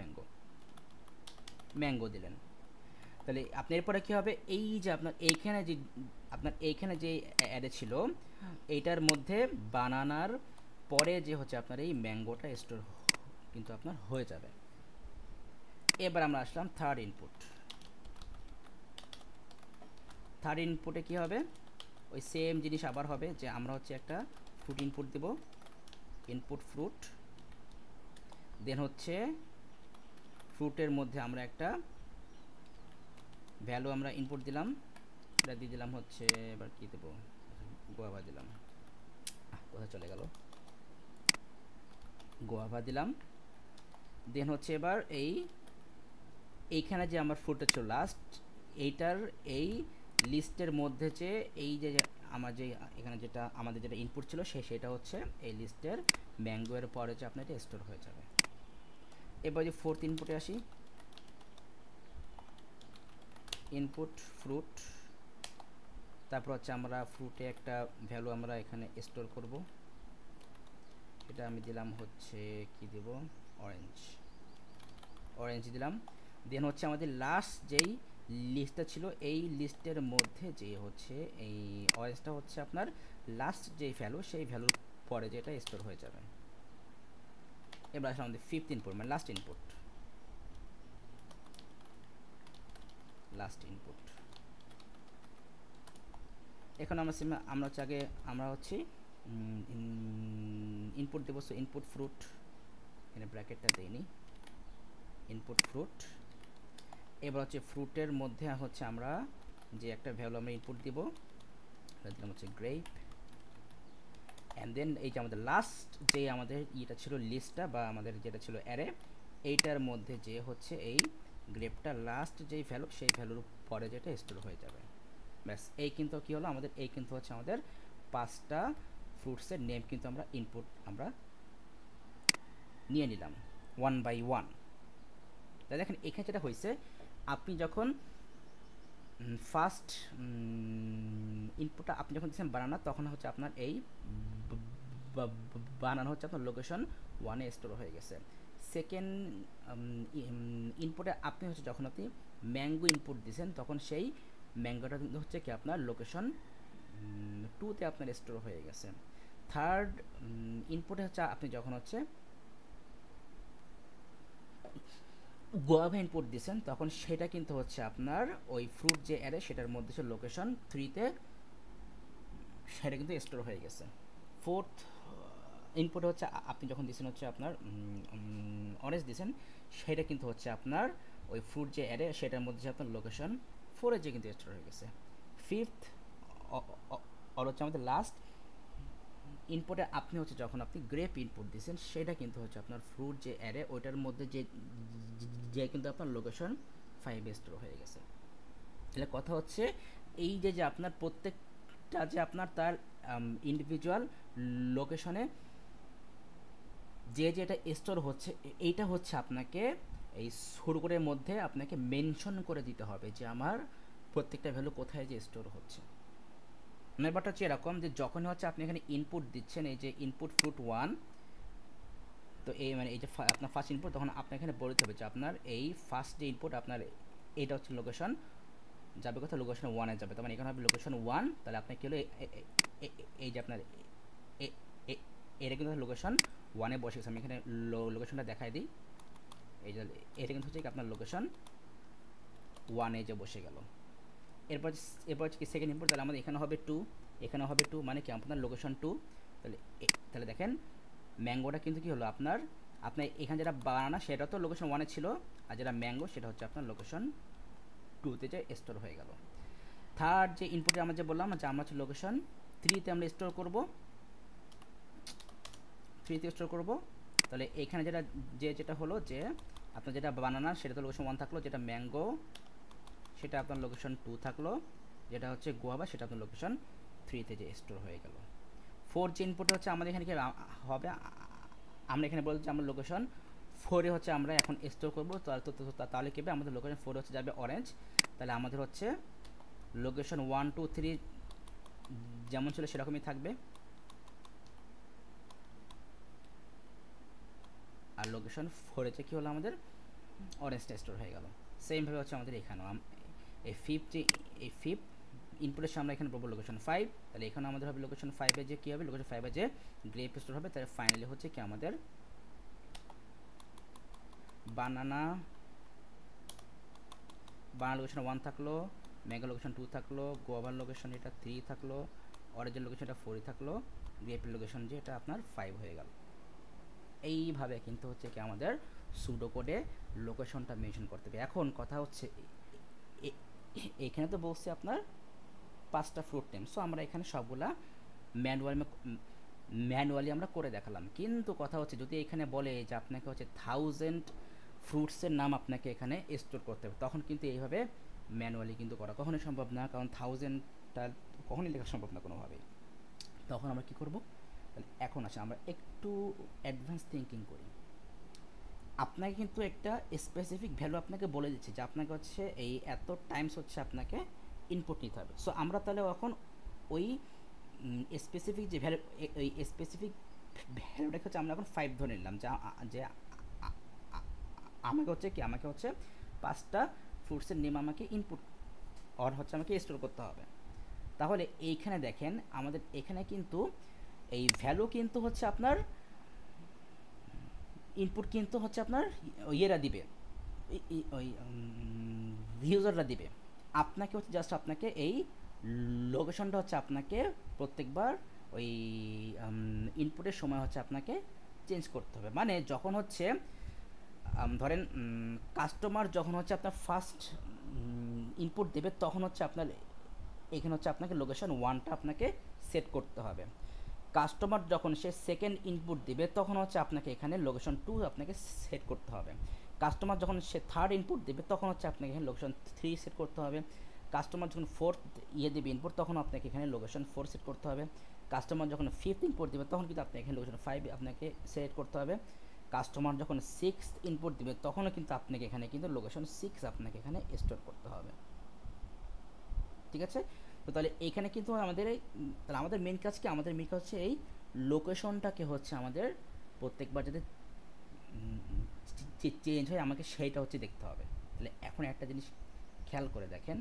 ম্যাঙ্গো দিলেন। তাহলে আপনার এরপরে কী হবে, এই যে আপনার এইখানে যে অ্যারে ছিল এইটার মধ্যে বানানার পরে যে হচ্ছে আপনার এই ম্যাঙ্গোটা স্টোর কিন্তু আপনার হয়ে যাবে। এবার আমরা আসলাম থার্ড ইনপুটে কী হবে, ওই সেম জিনিস আবার হবে যে আমরা হচ্ছে একটা ফ্রুট ইনপুট দেব, ইনপুট ফ্রুট। দেন হচ্ছে ফ্রুটের মধ্যে আমরা একটা ভ্যালু আমরা ইনপুট দিলাম, এটা দিয়ে দিলাম হচ্ছে, এবার কী দেবো, গোয়াভা দিলাম, কোথায় চলে গেল, গোয়াভা দিলাম। দেন হচ্ছে এবার এইখানে যে আমার ফ্রুটটা ছিল লাস্ট, এইটার এই লিস্টের মধ্যে যে এই যে আমার যে এখানে যেটা আমাদের যেটা ইনপুট ছিল সেটা হচ্ছে এই লিস্টের ম্যাঙ্গোয়ের পরে যে আপনার এটা স্টোর হয়ে যাবে। এবার যে ফোর্থ ইনপুটে আসি, ইনপুট ফ্রুট, তারপর হচ্ছে আমরা ফ্রুটে একটা ভ্যালু আমরা এখানে স্টোর করব, এটা আমি দিলাম হচ্ছে কি দেব, অরেঞ্জ দিলাম। দেন হচ্ছে আমাদের লাস্ট যেই লিস্টটা ছিল এই লিস্টের মধ্যে যে হচ্ছে এই অরেঞ্জটা হচ্ছে আপনার লাস্ট যেই ভ্যালু সেই ভ্যালুর পরে যেটা স্টোর হয়ে যাবে। এবার আসলে আমাদের ফিফথ ইনপুট মানে লাস্ট ইনপুট। এখন আমরা হচ্ছে আগে আমরা হচ্ছে ইনপুট দেবো, সো ইনপুট ফ্রুট, এখানে ব্র্যাকেটটা দেইনি, ইনপুট ফ্রুট। এবার হচ্ছে ফ্রুটের মধ্যে হচ্ছে আমরা যে একটা ভ্যালু আমরা ইনপুট দিব, দিলাম হচ্ছে গ্রেপ। অ্যান্ড দেন এই যে আমাদের লাস্ট যে আমাদের ইয়েটা ছিল লিস্টটা বা আমাদের যেটা ছিল অ্যারে, এইটার মধ্যে যে হচ্ছে এই গ্রেপটা লাস্ট যেই ভ্যালু সেই ভ্যালুর পরে যেটা স্টোর হয়ে যাবে। ব্যাস, এই কিন্তু কী হলো আমাদের, এই কিন্তু হচ্ছে আমাদের 5টা ফ্রুটসের নেম কিন্তু আমরা ইনপুট আমরা নিয়ে নিলাম 1 বাই 1। তাই দেখেন এখানে যেটা হয়েছে, আপনি যখন ফার্স্ট ইনপুটটা আপনি যখন দিচ্ছেন বানানা, তখন হচ্ছে আপনার এই বানানো হচ্ছে আপনার লোকেশন 1-এ স্টোর হয়ে গেছে। সেকেন্ড ইনপুটে আপনি হচ্ছে যখন আপনি ম্যাঙ্গো ইনপুট দিয়েছেন, তখন সেই ম্যাঙ্গোটা কিন্তু হচ্ছে কি আপনার লোকেশন 2-তে আপনার স্টোর হয়ে গেছে। থার্ড ইনপুটে হচ্ছে আপনি যখন হচ্ছে গোয়াভা ইনপুট দিয়েছেন, তখন সেটা কিন্তু হচ্ছে আপনার ওই ফ্রুট যে অ্যারে সেটার মধ্যে হচ্ছে লোকেশন 3-তে সেটা কিন্তু স্টোর হয়ে গেছে। ফোর্থ ইনপুট হচ্ছে আপনি যখন দিয়েছেন হচ্ছে আপনার অরেঞ্জ দিয়েছেন, সেটা কিন্তু হচ্ছে আপনার ওই ফ্রুট যে অ্যারে সেটার মধ্যে আপনার লোকেশন 4-এ যে কিন্তু স্টোর হয়ে গেছে। ফিফথ আর হচ্ছে আমাদের লাস্ট ইনপুটে আপনি হচ্ছে যখন আপনি গ্রেপ ইনপুট দিয়েছেন, সেটা কিন্তু হচ্ছে আপনার ফ্রুট যে অ্যারে ওইটার মধ্যে যে কিন্তু আপনার লোকেশন 5-এ স্টোর হয়ে গেছে। তাহলে কথা হচ্ছে এই যে আপনার প্রত্যেকটা যে আপনার তার ইন্ডিভিজুয়াল লোকেশনে যেটা স্টোর হচ্ছে, এইটা হচ্ছে আপনাকে এই সুরগুলোর মধ্যে আপনাকে মেনশন করে দিতে হবে যে আমার প্রত্যেকটা ভ্যালু কোথায় যে স্টোর হচ্ছে। ব্যাপারটা হচ্ছে এরকম যে যখন হচ্ছে আপনি এখানে ইনপুট দিচ্ছেন, এই যে ইনপুট ফ্রুট 1, তো এই মানে এই যে আপনার ফার্স্ট ইনপুট, তখন আপনার এখানে বলতে হবে যে আপনার এই ফার্স্ট যে ইনপুট আপনার এইটা হচ্ছে লোকেশন যাবে কোথায়, লোকেশন 1-এ যাবে। তার মানে এখানে হবে লোকেশন 1, তাহলে আপনার কী হলো এই যে আপনার এটা কিন্তু লোকেশন 1-এ বসে গেছে। আমি এখানে লোকেশনটা দেখাই দিই, এই যে এটা কিন্তু হচ্ছে আপনার লোকেশন 1-এ যে বসে গেল। এরপর হচ্ছে কি সেকেন্ড ইনপুট, তাহলে আমাদের এখানে হবে 2, এখানে হবে 2, মানে কি আপনার লোকেশন 2। তাহলে দেখেন ম্যাঙ্গোটা কিন্তু কি হলো আপনার এখানে যেটা বানানা সেটা তো লোকেশন 1-এ ছিল, আর যেটা ম্যাঙ্গো সেটা হচ্ছে আপনার লোকেশন 2-তে যে স্টোর হয়ে গেল। থার্ড যে ইনপুটে আমরা যে বললাম যে আমরা হচ্ছে লোকেশন 3-তে আমরা স্টোর করব, 3-তে স্টোর করব। তাহলে এখানে যেটা হলো যে আপনার যেটা বানানা সেটা তো লোকেশন 1 থাকলো, যেটা ম্যাঙ্গো সেটা আপনার লোকেশন 2 থাকলো, যেটা হচ্ছে গোয়াবা সেটা আপনার লোকেশন 3-তে যে স্টোর হয়ে গেল। 4 যে ইনপুটে হচ্ছে আমাদের এখানে কি হবে, আমরা এখানে বলছি আমরা লোকেশন 4-এ হচ্ছে আমরা এখন স্টোর করবো। তাহলে কি হবে, আমাদের লোকেশন 4 হচ্ছে যাবে অরেঞ্জ। তাহলে আমাদের হচ্ছে লোকেশন 1 2 3 যেমন ছিল সেরকমই থাকবে, আর লোকেশন 4-এ কী হলো আমাদের অরেঞ্জটা স্টোর হয়ে গেল। সেমভাবে হচ্ছে আমাদের এখানেও এই ফিফথ ইনপুটের সামনে এখানে বলবো লোকেশন 5, তাহলে এখানে আমাদের হবে লোকেশন 5-এ যে কী হবে, লোকেশন 5-এ যে গ্রেপ স্টোর হবে। তাহলে ফাইনালি হচ্ছে কি আমাদের বানানা লোকেশন 1 থাকলো, ম্যাঙ্গো লোকেশন 2 থাকলো, গোয়াভার লোকেশন এটা 3 থাকলো, অরেঞ্জের লোকেশন এটা 4 থাকলো, গ্রেপের লোকেশন যে এটা আপনার 5 হয়ে গেল। এইভাবে কিন্তু হচ্ছে কি আমাদের সুডো কোডে লোকেশনটা মেনশন করতে হবে। এখন কথা হচ্ছে এখানে তো বলছি আপনার 5টা ফ্রুট নেম, সো আমরা এখানে সবগুলা ম্যানুয়ালি আমরা করে দেখালাম। কিন্তু কথা হচ্ছে যদি এখানে বলে যে আপনাকে হচ্ছে 1000 ফ্রুটসের নাম আপনাকে এখানে স্টোর করতে হবে, তখন কিন্তু এইভাবে ম্যানুয়ালি কিন্তু করা কখনোই সম্ভব না, কারণ 1000টা কখনোই লেখা সম্ভব না কোনোভাবেই। তখন আমরা কি করব, তাহলে এখন আসে আমরা একটু অ্যাডভান্স থিঙ্কিং করি। আপনাকে কিন্তু একটা স্পেসিফিক ভ্যালু আপনাকে বলে দিচ্ছে যে আপনাকে হচ্ছে এই এত টাইমস হচ্ছে আপনাকে ইনপুট নিতে হবে। সো আমরা তাহলে এখন ওই স্পেসিফিক যে ভ্যালু, ওই স্পেসিফিক ভ্যালুটাকে হচ্ছে আমরা এখন 5 ধরে নিলাম, যে আমাকে হচ্ছে কি, আমাকে হচ্ছে 5টা ফ্রুটসের নেম আমাকে ইনপুট অর হচ্ছে আমাকে স্টোর করতে হবে। তাহলে এইখানে দেখেন আমাদের এখানে কিন্তু এই ভ্যালু কিন্তু হচ্ছে আপনার ইনপুট কিন্তু হচ্ছে আপনার ইয়েরা দিবে, ওই ইউজাররা দিবে। আপনাকে হচ্ছে জাস্ট আপনাকে এই লোকেশনটা হচ্ছে আপনাকে প্রত্যেকবার ওই ইনপুটের সময় হচ্ছে আপনাকে চেঞ্জ করতে হবে। মানে যখন হচ্ছে ধরেন কাস্টমার যখন হচ্ছে আপনার ফার্স্ট ইনপুট দেবে তখন হচ্ছে আপনার এখানে হচ্ছে আপনাকে লোকেশন 1টা আপনাকে সেট করতে হবে। কাস্টমার যখন সে সেকেন্ড ইনপুট দিবে তখন হচ্ছে আপনাকে এখানে লোকেশন 2 আপনাকে সেট করতে হবে। কাস্টমার যখন সে থার্ড ইনপুট দেবে তখন হচ্ছে আপনাকে এখানে লোকেশন 3 সেট করতে হবে। কাস্টমার যখন ফোর্থ দেবে ইনপুট তখন আপনাকে এখানে লোকেশন 4 সেট করতে হবে। কাস্টমার যখন ফিফথ ইনপুট দেবে তখন কিন্তু আপনাকে এখানে লোকেশন 5 আপনাকে সেট করতে হবে। কাস্টমার যখন সিক্সথ ইনপুট দিবে তখনও কিন্তু আপনাকে এখানে কিন্তু লোকেশন 6 আপনাকে এখানে স্টোর করতে হবে। ঠিক আছে, তো তাহলে এইখানে কিন্তু আমাদের তাহলে আমাদের মেন কাজ কি, আমাদের মেন কাজ হচ্ছে এই লোকেশনটাকে হচ্ছে আমাদের প্রত্যেকবার যাতে চেঞ্জ হয় আমাকে সেইটা হচ্ছে দেখতে হবে। তাহলে এখন একটা জিনিস খেয়াল করে দেখেন,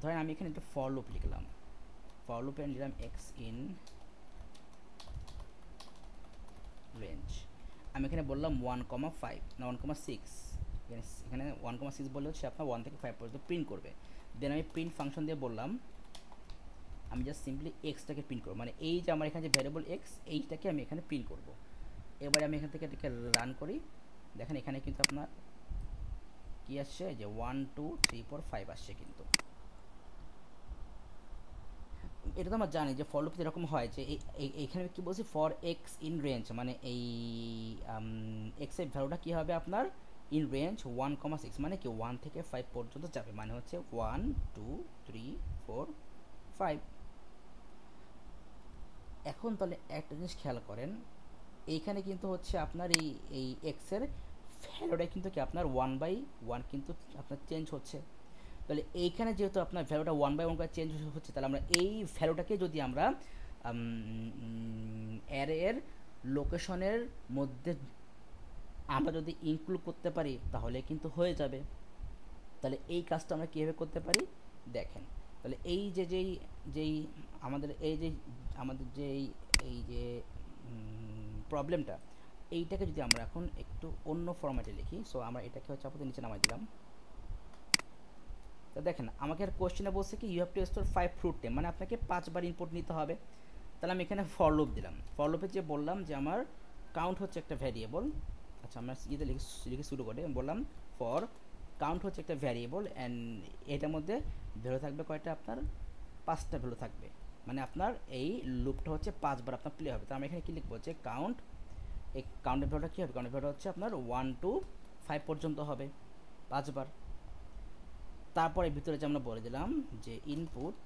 ধরেন আমি এখানে একটা ফর লুপ লিখলাম, ফর লুপে নিলাম এক্স ইন রেঞ্জ, আমি এখানে বললাম 1,5 না 1,6, এখানে 1,6 বললে হচ্ছে আপনার 1 থেকে 5 পর্যন্ত প্রিন্ট করবে। দেন আমি প্রিন্ট ফাংশন দিয়ে বললাম আমি জাস্ট সিম্পলি এক্সটাকে প্রিন্ট করবো, মানে এই যে আমার এখানে যে ভ্যারিয়েবল এক্স এইটাকে আমি এখানে প্রিন্ট করব। এবারে আমি এখান থেকে এটাকে রান করি, দেখেন এখানে কিন্তু আপনার কি আসছে, যে 1 2 3 4 5 আসছে। কিন্তু এটা তো আমরা জানি যে ফর লুপে এরকম হয় যে এইখানে কি বলছি, ফর এক্স ইন রেঞ্জ, মানে এই এক্স এর ভ্যালুটা কী হবে আপনার ইন রেঞ্জ 1,6, মানে কি 1 থেকে 5 পর্যন্ত যাবে, মানে হচ্ছে 1 2 3 4 5। এখন তাহলে একটা জিনিস খেয়াল করেন, এইখানে কিন্তু হচ্ছে আপনার এই এক্সের ভ্যালুটা কিন্তু কি আপনার 1/1 কিন্তু আপনার চেঞ্জ হচ্ছে। তাহলে এইখানে যেহেতু আপনার ভ্যালুটা 1/1 করে চেঞ্জ হচ্ছে, তাহলে আমরা এই ভ্যালুটাকে যদি আমরা অ্যারে এর লোকেশনের মধ্যে আমরা যদি ইনক্লুড করতে পারি তাহলে কিন্তু হয়ে যাবে। তাহলে এই কাজটা আমরা কীভাবে করতে পারি দেখেন, তাহলে এই যে যেই আমাদের এই যে প্রবলেমটা, এইটাকে যদি আমরা এখন একটু অন্য ফরম্যাটে লিখি, সো আমরা এটাকে হচ্ছে আপাতত নিচে নামাই দিলাম। তো দেখেন আমাকে আর কোশ্চেনে বলছে কি you have to store 5 fruit name, মানে আপনাকে 5বার ইনপুট নিতে হবে। তাহলে আমি এখানে ফর লুপ দিলাম, ফর লুপে যে বললাম যে আমার কাউন্ট হচ্ছে একটা ভ্যারিয়েবল, আচ্ছা আমরা ইয়েতে লিখে শুরু করে বললাম ফর কাউন্ট হচ্ছে একটা ভ্যারিয়েবল অ্যান্ড এটার মধ্যে ভ্যালু থাকবে কয়টা, আপনার 5টা ভ্যালু থাকবে, মানে আপনার এই লুপটা হচ্ছে 5বার আপনার প্লে হবে। তো আমি এখানে কি লিখবো যে কাউন্ট, এই কাউন্টের ভ্যালুটা কী হবে, কাউন্টের ভ্যালুটা হচ্ছে আপনার 1 to 5 পর্যন্ত হবে 5বার। তারপরে ভিতরে যে আমরা বলে দিলাম যে ইনপুট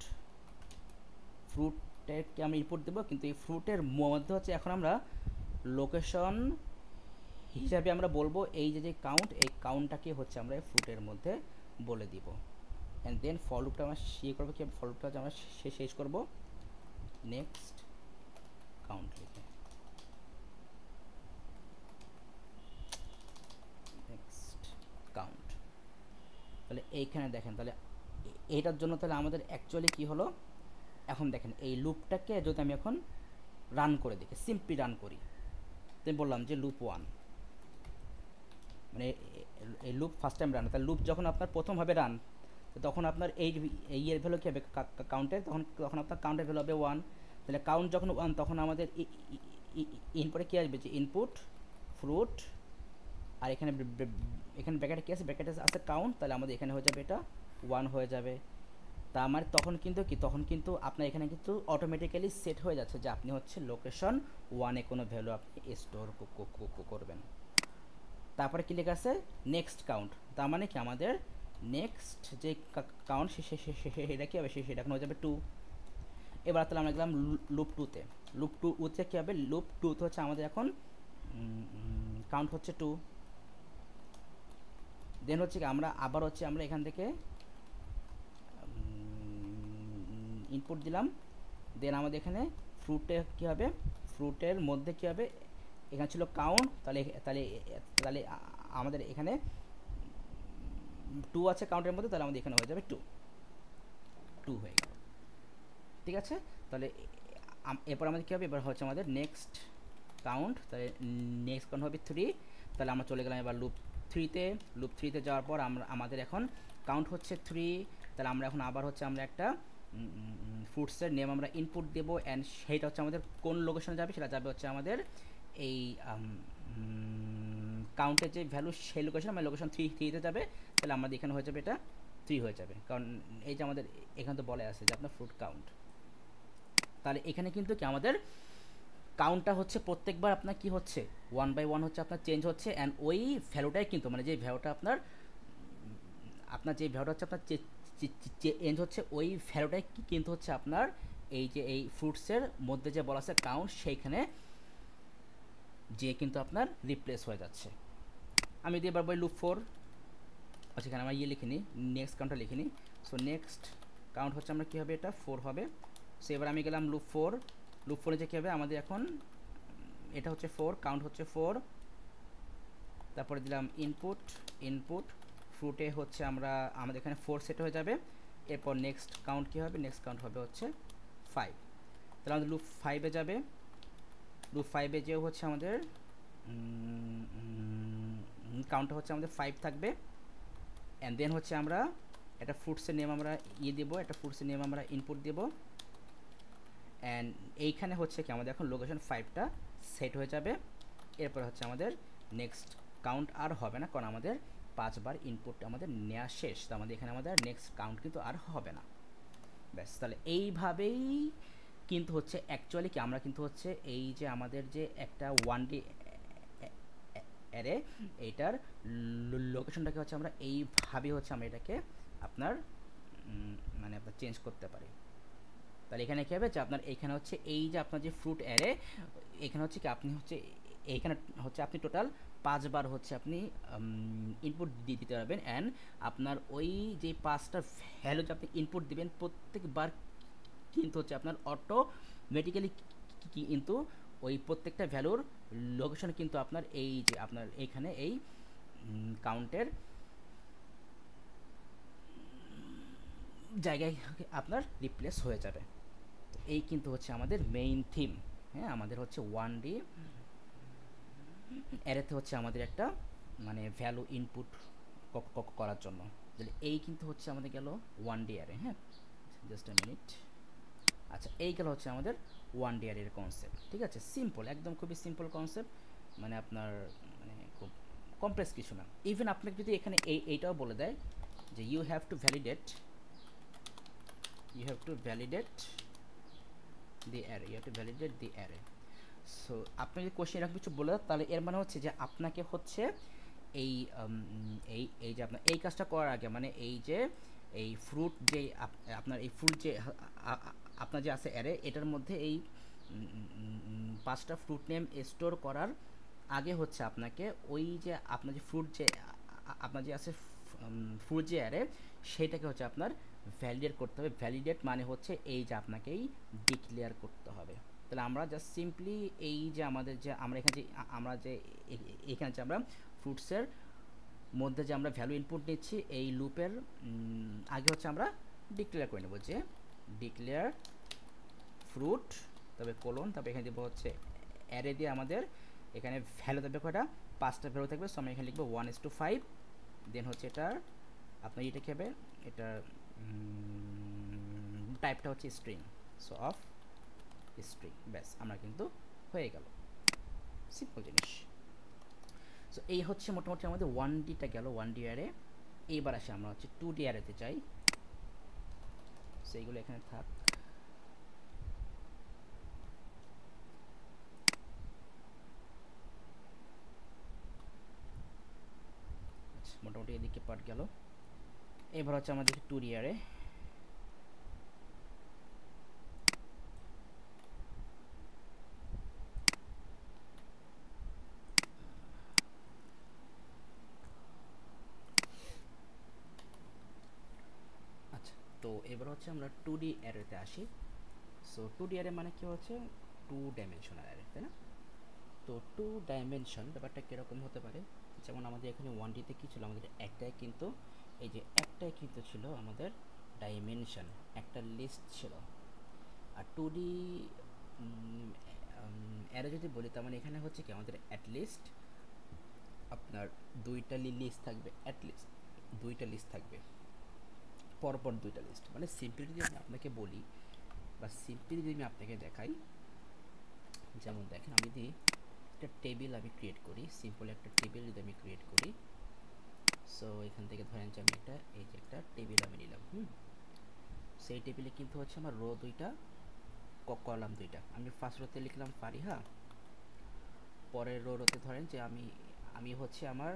ফ্রুটেরকে আমরা ইনপুট দেবো, কিন্তু এই ফ্রুটের মধ্যে হচ্ছে এখন আমরা লোকেশন হিসাবে আমরা বলবো এই যে কাউন্ট, এই কাউন্টটাকে হচ্ছে আমরা ফ্রুটের মধ্যে বলে দিব। অ্যান্ড দেন ফর লুপটা আমরা করবো কি, ফর লুপটা আমরা শেষ করবো নেক্সট কাউন্ট লিখে, নেক্সট কাউন্ট। তাহলে এইখানে দেখেন, তাহলে এইটার জন্য তাহলে আমাদের অ্যাকচুয়ালি কি হলো, এখন দেখেন এই লুপটাকে যদি আমি এখন রান করে দেখি, সিম্পলি রান করি, তো বললাম যে লুপ 1, মানে এই লুপ ফার্স্ট টাইম রান, তাহলে লুপ যখন আপনার প্রথমভাবে রান, তখন আপনার এই এর ভ্যালু কী হবে কাউন্টের, তখন আপনার কাউন্টের ভ্যালু হবে 1। তাহলে কাউন্ট যখন 1, তখন আমাদের ইনপুটে কী আসবে, যে ইনপুট ফ্রুট, আর এখানে এখানে ব্র্যাকেটে কী আছে, ব্র্যাকেটে আছে কাউন্ট, তাহলে আমাদের এখানে হয়ে যাবে এটা 1 হয়ে যাবে। তা আমার তখন কিন্তু কি, তখন কিন্তু আপনার এখানে কিন্তু অটোমেটিক্যালি সেট হয়ে যাচ্ছে যে আপনি হচ্ছে লোকেশন 1-এ কোনো ভ্যালু আপনি স্টোর করবেন। তারপরে কি লেখা আছে নেক্সট কাউন্ট, তার মানে কি আমাদের নেক্সট যে কাউন্ট সেটা কী হবে, সেটা এখন হয়ে যাবে 2। এবার তাহলে আমরা গেলাম লুপ 2-তে, লুপ 2-তে কী হবে, লুপ 2-তে হচ্ছে আমাদের এখন কাউন্ট হচ্ছে 2। দেন হচ্ছে কি আমরা আবার হচ্ছে আমরা এখান থেকে ইনপুট দিলাম, দেন আমাদের এখানে ফ্রুটে কী হবে, ফ্রুটের মধ্যে কী হবে, এখানে ছিল কাউন্ট, তাহলে তাহলে তাহলে আমাদের এখানে 2 আছে কাউন্টের মধ্যে, তাহলে আমাদের এখানে হয়ে যাবে 2 হয়ে গেল। ঠিক আছে, তাহলে এরপর আমাদের কী হবে, এবার হচ্ছে আমাদের নেক্সট কাউন্ট, তাহলে নেক্সট কাউন্ট হবে 3। তাহলে আমরা চলে গেলাম এবার লুপ 3-তে, লুপ 3-তে যাওয়ার পর আমাদের এখন কাউন্ট হচ্ছে 3। তাহলে আমরা এখন আবার হচ্ছে আমরা একটা ফ্রুটসের নেম আমরা ইনপুট দেবো, অ্যান্ড সেইটা হচ্ছে আমাদের কোন লোকেশনে যাবে, সেটা যাবে হচ্ছে আমাদের এই কাউন্টের যে ভ্যালু সেই লোকেশন, মানে লোকেশন 3-তে যাবে। তাহলে আমাদের এখানে হয়ে যাবে এটা 3 হয়ে যাবে, কারণ এই যে আমাদের এখানে তো বলে আছে যে আপনার ফ্রুট কাউন্ট। তাহলে এখানে কিন্তু কি আমাদের কাউন্টটা হচ্ছে প্রত্যেকবার আপনার কি হচ্ছে 1/1 হচ্ছে আপনার চেঞ্জ হচ্ছে, অ্যান্ড ওই ভ্যালুটাই কিন্তু মানে যে ভ্যালুটা আপনার যে ভ্যালুটা হচ্ছে আপনার চেঞ্জ হচ্ছে, ওই ভ্যালুটাই কিন্তু হচ্ছে আপনার এই যে এই ফ্রুটসের মধ্যে যে বলা আছে কাউন্ট, সেইখানে যে কিন্তু আপনার রিপ্লেস হয়ে যাচ্ছে। আমি যদি এবার বলি লুপ 4, সেখানে আমরা লিখে নিই নেক্সট কাউন্টটা লিখে নিই। সো নেক্সট কাউন্ট হচ্ছে আমরা কী হবে, এটা 4 হবে। সো এবার আমি গেলাম লুপ 4, লুপ 4-এ যে কী হবে আমাদের এখন এটা হচ্ছে 4, কাউন্ট হচ্ছে 4, তারপরে দিলাম ইনপুট ফ্রুটে হচ্ছে আমাদের এখানে 4 সেট হয়ে যাবে। এরপর নেক্সট কাউন্ট কী হবে, নেক্সট কাউন্ট হবে হচ্ছে 5। তাহলে আমাদের লুপ 5-এ যাবে, লুপ 5-এ যেও হচ্ছে আমাদের কাউন্টটা হচ্ছে আমাদের 5 থাকবে, অ্যান্ড দেন হচ্ছে আমরা একটা ফ্রুটসের নেম আমরা দেবো, একটা ফ্রুটসের নেম আমরা ইনপুট দেবো, অ্যান্ড এইখানে হচ্ছে কি আমাদের এখন লোকেশন 5টা সেট হয়ে যাবে। এরপর হচ্ছে আমাদের নেক্সট কাউন্ট আর হবে না, কারণ আমাদের 5বার ইনপুট আমাদের নেওয়া শেষ, তো আমাদের এখানে আমাদের নেক্সট কাউন্ট কিন্তু আর হবে না। ব্যাস, তাহলে এইভাবেই কিন্তু হচ্ছে অ্যাকচুয়ালি কি আমরা কিন্তু হচ্ছে এই যে আমাদের যে একটা 1D অ্যারে, এইটার লোকেশনটাকে হচ্ছে আমরা এইভাবে হচ্ছে আমরা এটাকে আপনার মানে আপনার চেঞ্জ করতে পারি। তাহলে এখানে কী হবে যে আপনার এইখানে হচ্ছে এই যে আপনার যে ফ্রুট অ্যারে, এখানে হচ্ছে কি আপনি হচ্ছে এইখানে হচ্ছে আপনি টোটাল 5বার হচ্ছে আপনি ইনপুট দিতে পারবেন, অ্যান্ড আপনার ওই যে 5টা ভ্যালু যে আপনি ইনপুট দিবেন প্রত্যেকবার কিন্তু হচ্ছে আপনার অটোমেটিক্যালি কিন্তু ওই প্রত্যেকটা ভ্যালুর লোকেশন কিন্তু আপনার এই যে আপনার এইখানে এই কাউন্টের জায়গায় আপনার রিপ্লেস হয়ে যাবে। তো এই কিন্তু হচ্ছে আমাদের মেইন থিম। হ্যাঁ, আমাদের হচ্ছে 1D অ্যারেতে হচ্ছে আমাদের একটা মানে ভ্যালু ইনপুট করার জন্য। তাহলে এই কিন্তু হচ্ছে আমাদের গেল 1D অ্যারে। হ্যাঁ, জাস্ট আ মিনিট। আচ্ছা, এই গেল হচ্ছে আমাদের 1D অ্যারের কনসেপ্ট। ঠিক আছে, সিম্পল, একদম খুবই সিম্পল কনসেপ্ট, মানে আপনার মানে খুব কমপ্লেক্স কিছু না। ইভেন আপনাকে যদি এখানে এইটাও বলে দেয় যে you have to validate the array, so আপনি যদি কোশ্চেন এরকম কিছু বলে দেন, তাহলে এর মানে হচ্ছে যে আপনাকে হচ্ছে এই এই যে আপনার এই কাজটা করার আগে, মানে এই যে এই ফ্রুট যে আপনার এই ফ্রুট যে আপনার যে আছে অ্যারে, এটার মধ্যে এই 5টা ফ্রুট নেম স্টোর করার আগে হচ্ছে আপনাকে ওই যে আপনার যে ফ্রুট যে আপনার যে আছে ফ্রুট যে অ্যারে, সেটাকে হচ্ছে আপনার ভ্যালিডেট করতে হবে। ভ্যালিডেট মানে হচ্ছে এই যে আপনাকেই ডিক্লেয়ার করতে হবে। তাহলে আমরা জাস্ট সিম্পলি এই যে আমাদের যে আমরা এখানে যে এখানে যে আমরা ফ্রুটসের মধ্যে যে আমরা ভ্যালু ইনপুট নিচ্ছি, এই লুপের আগে হচ্ছে আমরা ডিক্লেয়ার করে নেব যে ডিক্লেয়ার ফ্রুট, তবে কোলন, তারপরে এখানে দেবো হচ্ছে অ্যারে দিয়ে আমাদের এখানে ভ্যালু থাকবে কয়টা, 5টা ভ্যালু থাকবে। সো আমি এখানে লিখবো 1:5, দেন হচ্ছে এটার আপনার এটা কি হবে, এটার টাইপটা হচ্ছে স্ট্রিং, সো অফ স্ট্রিং, ব্যাস আমরা কিন্তু হয়ে গেল, সিম্পল জিনিস। সো এই হচ্ছে মোটামুটি আমাদের 1Dটা গেল, 1D অ্যারে। এইবার আসে আমরা হচ্ছে 2D অ্যারেতে চাই, সেইগুলো এখানে থাক। মোটামুটি এদিকে পার্ট গেল। এবার হচ্ছে আমাদের 2D অ্যারে। আচ্ছা, তো এবার হচ্ছে আমরা 2D অ্যারেতে আসি। সো 2D অ্যারে মানে কি হচ্ছে, 2 ডাইমেনশনাল অ্যারে, তাই না? তো 2 ডাইমেনশন ব্যাপারটা কীরকম হতে পারে, যেমন আমাদের এখানে 1Dতে কী ছিল, আমাদের একটাই কিন্তু এই যে একটাই কিন্তু ছিল আমাদের ডাইমেনশন, একটা লিস্ট ছিল। আর 2D অ্যারে যদি বলি, তার মানে এখানে হচ্ছে কি আমাদের অ্যাটলিস্ট আপনার দুইটা লিস্ট থাকবে, অ্যাটলিস্ট দুইটা লিস্ট থাকবে, পরপর দুইটা লিস্ট। মানে সিম্পলি যদি আমি আপনাকে বলি বা সিম্পলি যদি আমি আপনাকে দেখাই, যেমন দেখেন আমি যদি একটা টেবিল আমি ক্রিয়েট করি, সিম্পল একটা টেবিল যদি আমি ক্রিয়েট করি, সো এখান থেকে ধরেন যে আমি একটা এই যে একটা টেবিল আমি নিলাম, সেই টেবিলে কিন্তু হচ্ছে আমার রো দুইটা, কলাম দুইটা। আমি ফার্স্ট রোতে লিখলাম ফারিহা, পরের রোতে ধরেন যে আমি আমি হচ্ছে আমার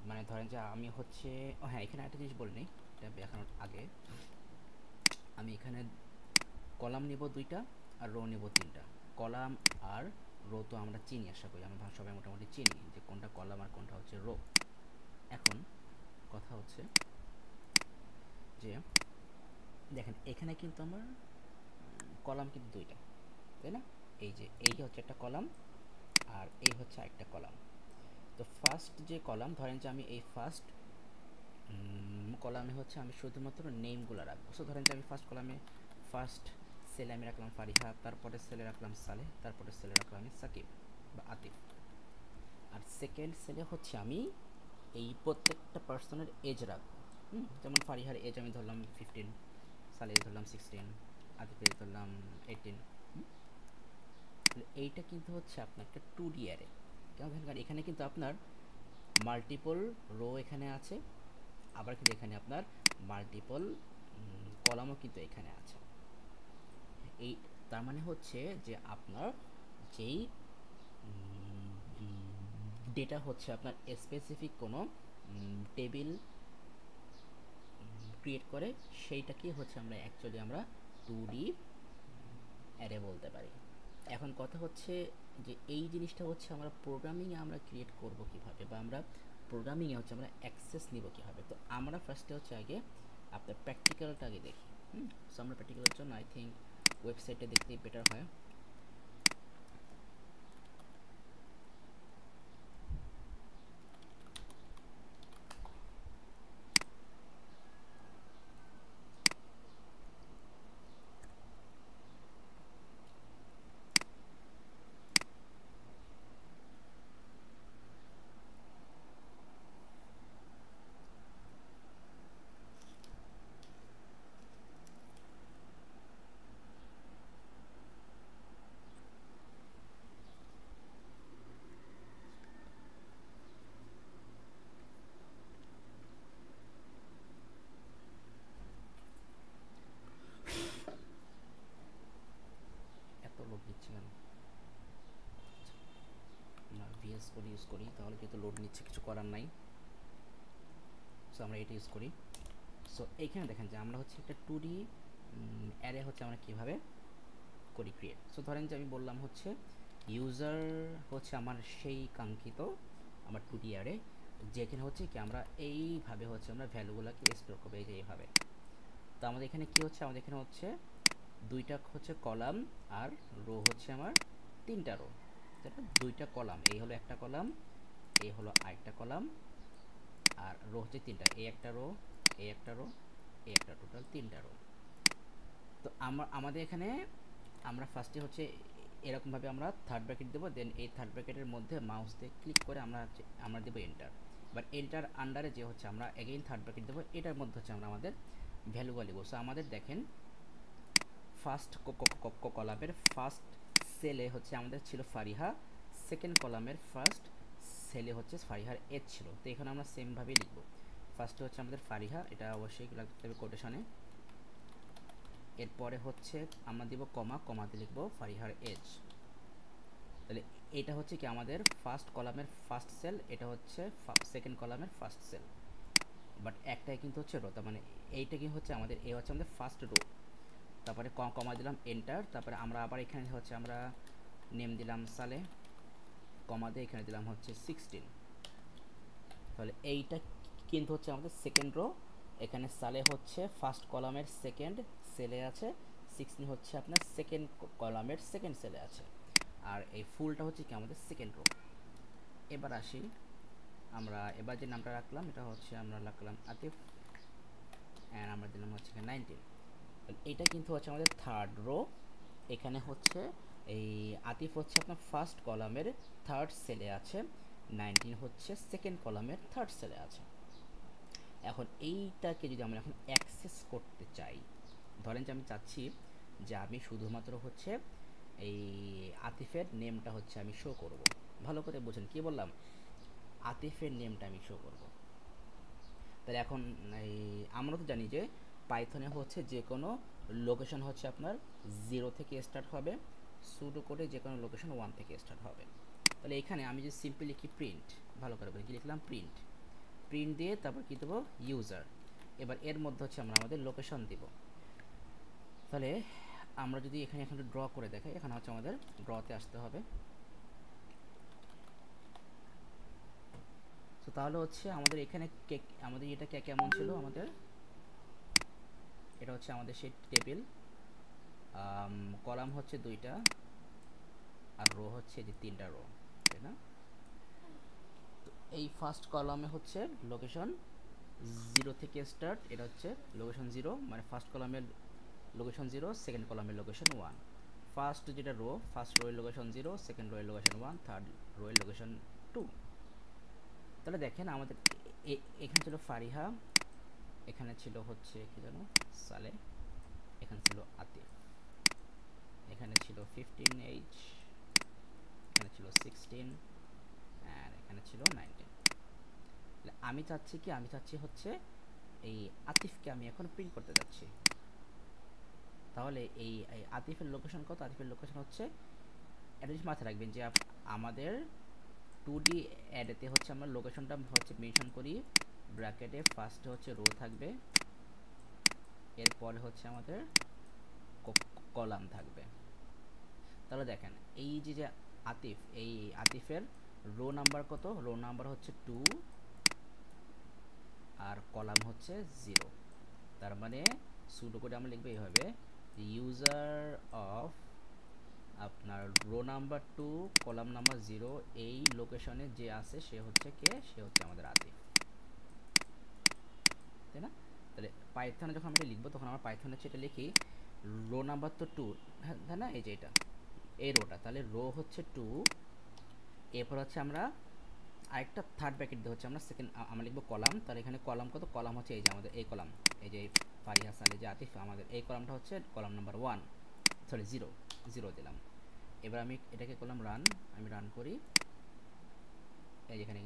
মানে ধরেন যে আমি হচ্ছে হ্যাঁ, এখানে একটা জিনিস বলে নিই, এটা দেখানোর আগে আমি এখানে কলাম নেব দুইটা আর রো নেব তিনটা। কলাম আর রো তো আমরা চিনি, আশা করি আমরা সবাই মোটামুটি চিনি যে কোনটা কলাম আর কোনটা হচ্ছে রো। এখন কথা হচ্ছে যে দেখেন এখানে কিন্তু আমার কলাম কিন্তু দুইটা, তাই না? এই যে এই হচ্ছে একটা কলাম আর এই হচ্ছে একটা কলাম। তো ফার্স্ট যে কলাম, ধরেন যে আমি এই ফার্স্ট কলামে হচ্ছে আমি শুধুমাত্র নেমগুলো রাখবো। সো ধরেন যে আমি ফার্স্ট কলামে ফার্স্ট সেলে আমি রাখলাম ফারিহা, তারপরে সেলে রাখলাম সালেহ, তারপরে সেলে রাখলাম আমি সাকিব বা আতিফ। আর সেকেন্ড সেলে হচ্ছে আমি এই প্রত্যেকটা পার্সনের এজ রাখবো। যেমন ফারিহার এজ আমি ধরলাম 15, সালেহ ধরলাম 16, আতিফের ধরলাম 18। এইটা কিন্তু হচ্ছে আপনার একটা 2D অ্যারে। কেমন দেখেন, কারণ এখানে কিন্তু আপনার মাল্টিপল রো এখানে আছে, আবার কিন্তু এখানে আপনার মাল্টিপল কলামও কিন্তু এখানে আছে। এই তার মানে হচ্ছে যে আপনার যেই ডেটা হচ্ছে আপনার স্পেসিফিক কোনো টেবিল ক্রিয়েট করে, সেইটাকে হচ্ছে আমরা অ্যাকচুয়ালি আমরা 2D অ্যারে বলতে পারি। এখন কথা হচ্ছে যে এই জিনিসটা হচ্ছে আমরা প্রোগ্রামিংয়ে আমরা ক্রিয়েট করব কিভাবে, বা আমরা প্রোগ্রামিংয়ে হচ্ছে আমরা অ্যাক্সেস নিব কীভাবে। তো আমরা ফার্স্টে হচ্ছে আগে আপনার প্র্যাকটিক্যালটা আগে দেখি। সো আমরা প্র্যাকটিক্যালের জন্য আই থিঙ্ক ওয়েবসাইটে দেখতেই বেটার হয়। তাহলে যেহেতু লোড নিচ্ছে কিছু করার নাই, সো আমরা এটা ইউজ করি। সো এইখানে দেখেন যে আমরা হচ্ছে একটা 2D অ্যারে হচ্ছে আমরা কীভাবে করি ক্রিয়েট। সো ধরেন যে আমি বললাম হচ্ছে ইউজার হচ্ছে আমার সেই কাঙ্ক্ষিত আমার 2D অ্যারে, যেখানে হচ্ছে কি আমরা এইভাবে হচ্ছে আমরা ভ্যালুগুলোকে স্টোর করবো, এই যে এইভাবে। তো আমাদের এখানে কি হচ্ছে, আমাদের এখানে হচ্ছে দুইটা হচ্ছে কলাম আর রো হচ্ছে আমার 3টা রো, যেটা 2টা কলাম, এই হলো একটা কলাম, এই হলো আরেকটা কলাম, আর রো হচ্ছে 3টা, এই একটা রো, এই একটা রো, এই একটা, টোটাল 3টা রো। তো আমাদের এখানে আমরা ফার্স্টে হচ্ছে এরকমভাবে আমরা থার্ড ব্র্যাকেট দেবো, দেন এই থার্ড ব্র্যাকেটের মধ্যে মাউস দিয়ে ক্লিক করে আমরা দেবো এন্টার। বাট এন্টার আন্ডারে যে হচ্ছে আমরা এগেইন থার্ড ব্র্যাকেট দেবো, এটার মধ্যে হচ্ছে আমরা আমাদের ভ্যালুগুলো লিখবো। সো আমাদের দেখেন ফার্স্ট কলামের ফার্স্ট সেলে হচ্ছে আমাদের ছিল ফারিহা, সেকেন্ড কলামের ফার্স্ট সেলে হচ্ছে ফারিহার এজ ছিল। তো এখানে আমরা সেমভাবে লিখবো, ফার্স্টে হচ্ছে আমাদের ফারিহা, এটা অবশ্যই লাগতে হবে কোটেশনে। এরপরে হচ্ছে আমরা দিব কমা, কমাতে লিখবো ফারিহার এজ। তাহলে এটা হচ্ছে কি আমাদের ফার্স্ট কলামের ফার্স্ট সেল, এটা হচ্ছে সেকেন্ড কলামের ফার্স্ট সেল, বাট একটাই কিন্তু হচ্ছে রো, তার মানে এইটা কি হচ্ছে আমাদের, এই হচ্ছে আমাদের ফার্স্ট রো। তারপরে কমা দিলাম এন্টার, তারপরে আমরা আবার এখানে হচ্ছে আমরা নেম দিলাম সালে, কমা দিয়ে এখানে দিলাম হচ্ছে 16। তাহলে এইটা কিন্তু হচ্ছে আমাদের সেকেন্ড রো, এখানে সালে হচ্ছে ফার্স্ট কলামের সেকেন্ড সেলে আছে, 16 হচ্ছে আপনার সেকেন্ড কলামের সেকেন্ড সেলে আছে, আর এই ফুলটা হচ্ছে কি আমাদের সেকেন্ড রো। এবার আসি আমরা, এবার যে নামটা রাখলাম এটা হচ্ছে আমরা রাখলাম আতিফ, অ্যান্ড আমরা দিলাম হচ্ছে 19। এইটা কিন্তু হচ্ছে আমাদের থার্ড রো, এখানে হচ্ছে এই আতিফ হচ্ছে আপনার ফার্স্ট কলামের থার্ড সেলে আছে, 19 হচ্ছে সেকেন্ড কলামের থার্ড সেলে আছে। এখন এইটাকে যদি আমরা এখন অ্যাক্সেস করতে চাই, ধরেন যে আমি চাচ্ছি যে আমি শুধুমাত্র হচ্ছে এই আতিফের নেমটা হচ্ছে আমি শো করব, ভালো করে বোঝেন কি বললাম, আতিফের নেমটা আমি শো করব। তাহলে এখন এই আমরা তো জানি যে পাইথনে হচ্ছে যে কোনো লোকেশন হচ্ছে আপনার 0 থেকে স্টার্ট হবে, সুডো করে যে কোনো লোকেশন 1 থেকে স্টার্ট হবে। তাহলে এখানে আমি যে সিম্পলি লিখি প্রিন্ট, ভালো করে বলি কি লিখলাম, প্রিন্ট, প্রিন্ট দিয়ে তারপর কী দেবো ইউজার। এবার এর মধ্যে হচ্ছে আমরা আমাদের লোকেশন দিব। তাহলে আমরা যদি এখানে ড্র করে দেখাই, এখানে হচ্ছে আমাদের ড্রতে আসতে হবে। তো তাহলে হচ্ছে আমাদের এখানে আমাদের এটা কেমন ছিল, আমাদের এটা হচ্ছে আমাদের সেই টেবিল, কলাম হচ্ছে 2টা আর রো হচ্ছে যে 3টা রো, তাই না? তো এই ফার্স্ট কলামে হচ্ছে লোকেশন 0 থেকে স্টার্ট, এটা হচ্ছে লোকেশন 0, মানে ফার্স্ট কলামের লোকেশন 0, সেকেন্ড কলামের লোকেশন 1। ফার্স্ট যেটা রো, ফার্স্ট রো এর লোকেশন 0, সেকেন্ড রো এর লোকেশন 1, থার্ড রো এর লোকেশন 2। তাহলে দেখেন আমাদের এখানে ছিল ফারিহা, এখানে ছিল হচ্ছে কি জানো সালে, এখানে ছিল আতিফ, এখানে ছিল 15H, এখানে ছিল 16, আর এখানে ছিল 19। আমি চাচ্ছি কি, আমি চাচ্ছি হচ্ছে এই আতিফকে আমি এখন প্রিন্ট করতে যাচ্ছি। তাহলে এই আতিফের লোকেশন কত, আতিফের লোকেশন হচ্ছে, এটা মাথায় রাখবেন যে আমাদের 2D অ্যাডেতে হচ্ছে আমরা লোকেশনটা হচ্ছে মেনশন করি ব্র্যাকেটে, ফার্স্টে হচ্ছে রো থাকবে, এরপরে হচ্ছে আমাদের কলাম থাকবে। তাহলে দেখেন এই যে আতিফ, এই আতিফের রো নাম্বার কত, রো নাম্বার হচ্ছে 2 আর কলাম হচ্ছে 0। তার মানে সুডো করে আমরা লিখবো এইভাবে, ইউজার অফ আপনার রো নাম্বার 2 কলাম নাম্বার 0 এই লোকেশনে যে আছে সে হচ্ছে কে, সে হচ্ছে আমাদের আতিফ, তাই না? তাহলে পাইথনে যখন আমরা লিখবো তখন আমরা পাইথনে হচ্ছে এটা লিখি রো নাম্বার তো 2, তাই না, এই যে এটা এই রোটা, তাহলে রো হচ্ছে 2, এরপর হচ্ছে আমরা আরেকটা থার্ড ব্র্যাকেট দিয়ে হচ্ছে আমরা সেকেন্ড আমরা লিখবো কলাম। তাহলে এখানে কলাম কত, কলাম হচ্ছে এই যে আমাদের এই কলাম, এই যে ফারিহা সালে যে আতিফ, আমাদের এই কলামটা হচ্ছে কলাম নাম্বার 1, সরি 0 দিলাম। এবার আমি এটাকে করলাম রান, আমি রান করি, এই যেখানে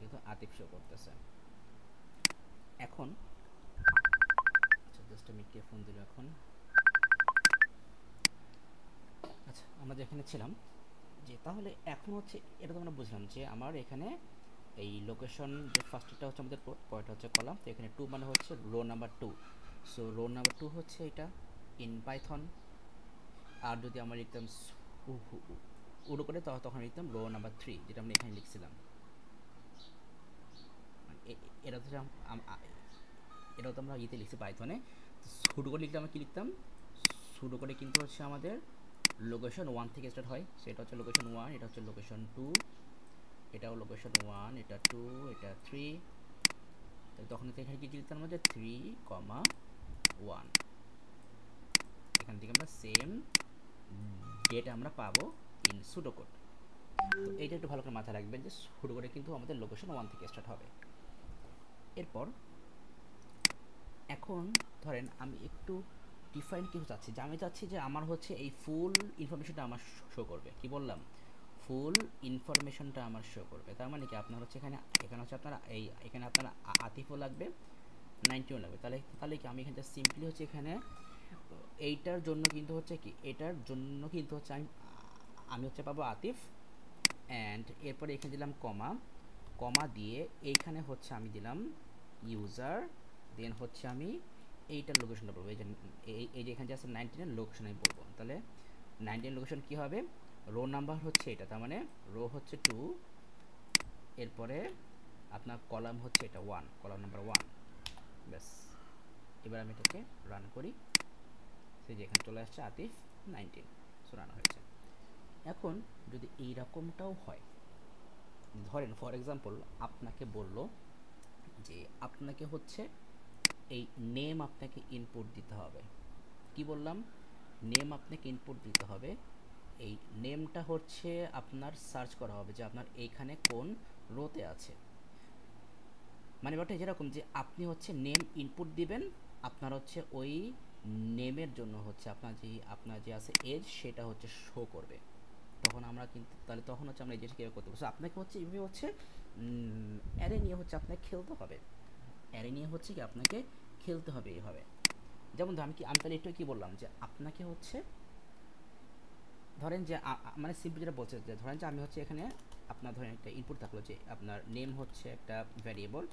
কিন্তু আতিফ শো করতেছে। এখন আচ্ছা জাস্ট আমি কে ফোন দিল এখন, আচ্ছা আমরা যেখানে ছিলাম যে তাহলে এখন হচ্ছে এটা তো আমরা বুঝলাম যে আমার এখানে এই লোকেশন যে ফার্স্টটা হচ্ছে আমাদের পরেরটা হচ্ছে কলাম, তো এখানে টু মানে হচ্ছে row number two. So row number two হচ্ছে এটা ইন পাইথন। আর যদি আমরা লিখতাম উড়ো করে তখন লিখতাম রো নাম্বার থ্রি, যেটা আমরা এখানে লিখছিলাম। মানে এটা হচ্ছে এটাও তো আমরা ইতে লিখছি পাইথনে। শুরু করে লিখলে আমরা কী লিখতাম, শুরু করে কিন্তু হচ্ছে আমাদের লোকেশন ওয়ান থেকে স্টার্ট হয়, সেটা হচ্ছে লোকেশন ওয়ান, এটা হচ্ছে লোকেশন টু, এটাও লোকেশন ওয়ান, এটা টু, এটা থ্রি। তখন এখানে কি লিখতাম আমাদের থ্রি কমা ওয়ান, এখান থেকে আমরা সেম ডেটা আমরা পাবো ইন সুডোকোড। তো এইটা একটু ভালো করে মাথায় রাখবেন যে সুডোকোডে কিন্তু আমাদের লোকেশন ওয়ান থেকে স্টার্ট হবে। এরপর এখন ধরেন আমি একটু ডিফাইন কিছু চাচ্ছি, যে আমি চাচ্ছি যে আমার হচ্ছে এই ফুল ইনফরমেশনটা আমার শো করবে। কি বললাম, ফুল ইনফরমেশনটা আমার শো করবে। তার মানে কি আপনার হচ্ছে এখানে হচ্ছে আপনার এখানে আপনার আতিফও লাগবে, 90ও লাগবে। তাহলে তাহলে কি আমি এখানে সিম্পলি হচ্ছে এখানে এইটার জন্য কিন্তু হচ্ছে কি, এটার জন্য কিন্তু হচ্ছে আমি হচ্ছে পাবো আতিফ, অ্যান্ড এরপরে এখানে দিলাম কমা, কমা দিয়ে এইখানে হচ্ছে আমি দিলাম ইউজার, দেন হচ্ছে আমি এইটার লোকেশনটা বলবো। এই যে এখানে যে আছে 19 লোকেশন আমি বলবো। তাহলে 19 লোকেশন কী হবে, রো নাম্বার হচ্ছে এটা, তার মানে রো হচ্ছে 2, এরপরে আপনার কলাম হচ্ছে এটা 1, কলাম নাম্বার 1। ব্যাস, এবার আমি এটাকে রান করি, সেই যে এখানে চলে আসছে আতিফ 19, সো রান হয়েছে। এখন যদি এইরকমটাও হয়, ধরেন ফর এক্সাম্পল আপনাকে বলল যে আপনাকে হচ্ছে এই নেম আপনাকে ইনপুট দিতে হবে। কি বললাম, নেম আপনাকে ইনপুট দিতে হবে। এই নেমটা হচ্ছে আপনার সার্চ করা হবে যে আপনার এইখানে কোন রোতে আছে। মানে ব্যাপারটা যেরকম যে আপনি হচ্ছে নেম ইনপুট দিবেন, আপনার হচ্ছে ওই নেমের জন্য হচ্ছে আপনার যে আছে এজ, সেটা হচ্ছে শো করবে। তখন আমরা কিন্তু তাহলে তখন হচ্ছে আমরা এই জিনিসটা কীভাবে করতে পারবো, আপনাকে হচ্ছে এইভাবে হচ্ছে অ্যারে নিয়ে হচ্ছে আপনাকে খেলতে হবে। অ্যারে নিয়ে হচ্ছে কি আপনাকে খেলতে হবে এইভাবে। যেমন আমি তাহলে একটু কী বললাম যে আপনাকে হচ্ছে ধরেন যে মানে সিম্পল যেটা বলছে যে ধরেন যে আমি হচ্ছে এখানে আপনার ধরেন একটা ইনপুট থাকলো যে আপনার নেম হচ্ছে একটা ভ্যারিয়েবল,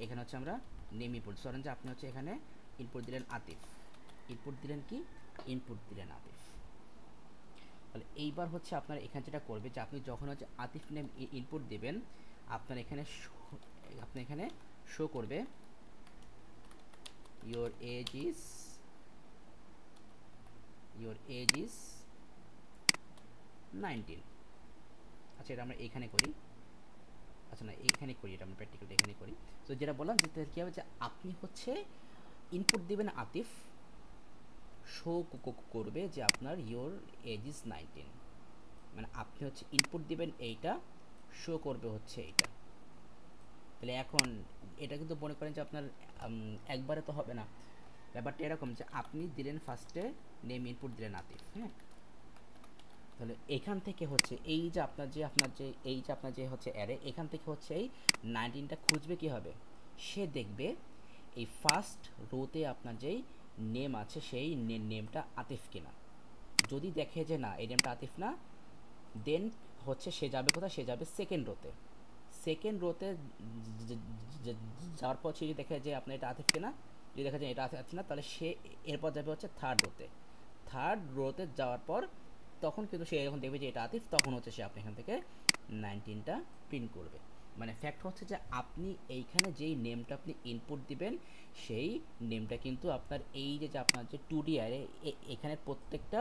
এখানে হচ্ছে আমরা নেম ইনপুট, ধরেন যে আপনি হচ্ছে এখানে ইনপুট দিলেন আতিফ, ইনপুট দিলেন কি, ইনপুট দিলেন আতিফ। তাহলে এইবার হচ্ছে আপনার এখানে যেটা করবে যে আপনি যখন হচ্ছে আতিফ নেম ইনপুট দেবেন, আপনার এখানে শো করবে your age is 19। আচ্ছা, এটা আমরা এখানে করি, আচ্ছা না এইখানে করি, এটা আমরা প্র্যাকটিক্যালটা এখানে করি। তো যেটা বললাম যে কী হবে যে আপনি হচ্ছে ইনপুট দেবেন আতিফ, শো করবে যে আপনার ইয়োর এজ ইজ 19। মানে আপনি হচ্ছে ইনপুট দিবেন এইটা, শো করবে হচ্ছে এইটা। তাহলে এখন এটা কিন্তু মনে করেন যে আপনার একবারে তো হবে না, ব্যাপারটা এরকম যে আপনি দিলেন ফার্স্টে নেম ইনপুট দিলেন আতিফ, হ্যাঁ। তাহলে এখান থেকে হচ্ছে এই যে আপনার যে হচ্ছে অ্যারে, এখান থেকে হচ্ছে এই 19টা খুঁজবে কি হবে, সে দেখবে এই ফার্স্ট রোতে আপনার যেই নেম আছে সেই নেমটা আতিফ কিনা। যদি দেখে যে না এই নেমটা আতিফ না, দেন হচ্ছে সে যাবে কোথায়, সে যাবে সেকেন্ড রোতে। সেকেন্ড রোতে যাওয়ার পর সে যদি দেখে যে আপনার এটা আতিফ কিনা, যদি দেখা যায় এটা আতিফ না, তাহলে সে এরপর যাবে হচ্ছে থার্ড রোতে। থার্ড রোতে যাওয়ার পর তখন কিন্তু সে যখন দেখবে যে এটা আতিফ, তখন হচ্ছে সে আপনি এখান থেকে 19টা প্রিন্ট করবে। মানে ফ্যাক্ট হচ্ছে যে আপনি এইখানে যেই নেমটা আপনি ইনপুট দিবেন, সেই নেমটা কিন্তু আপনার এই যে আপনার যে 2D অ্যারে, এখানে প্রত্যেকটা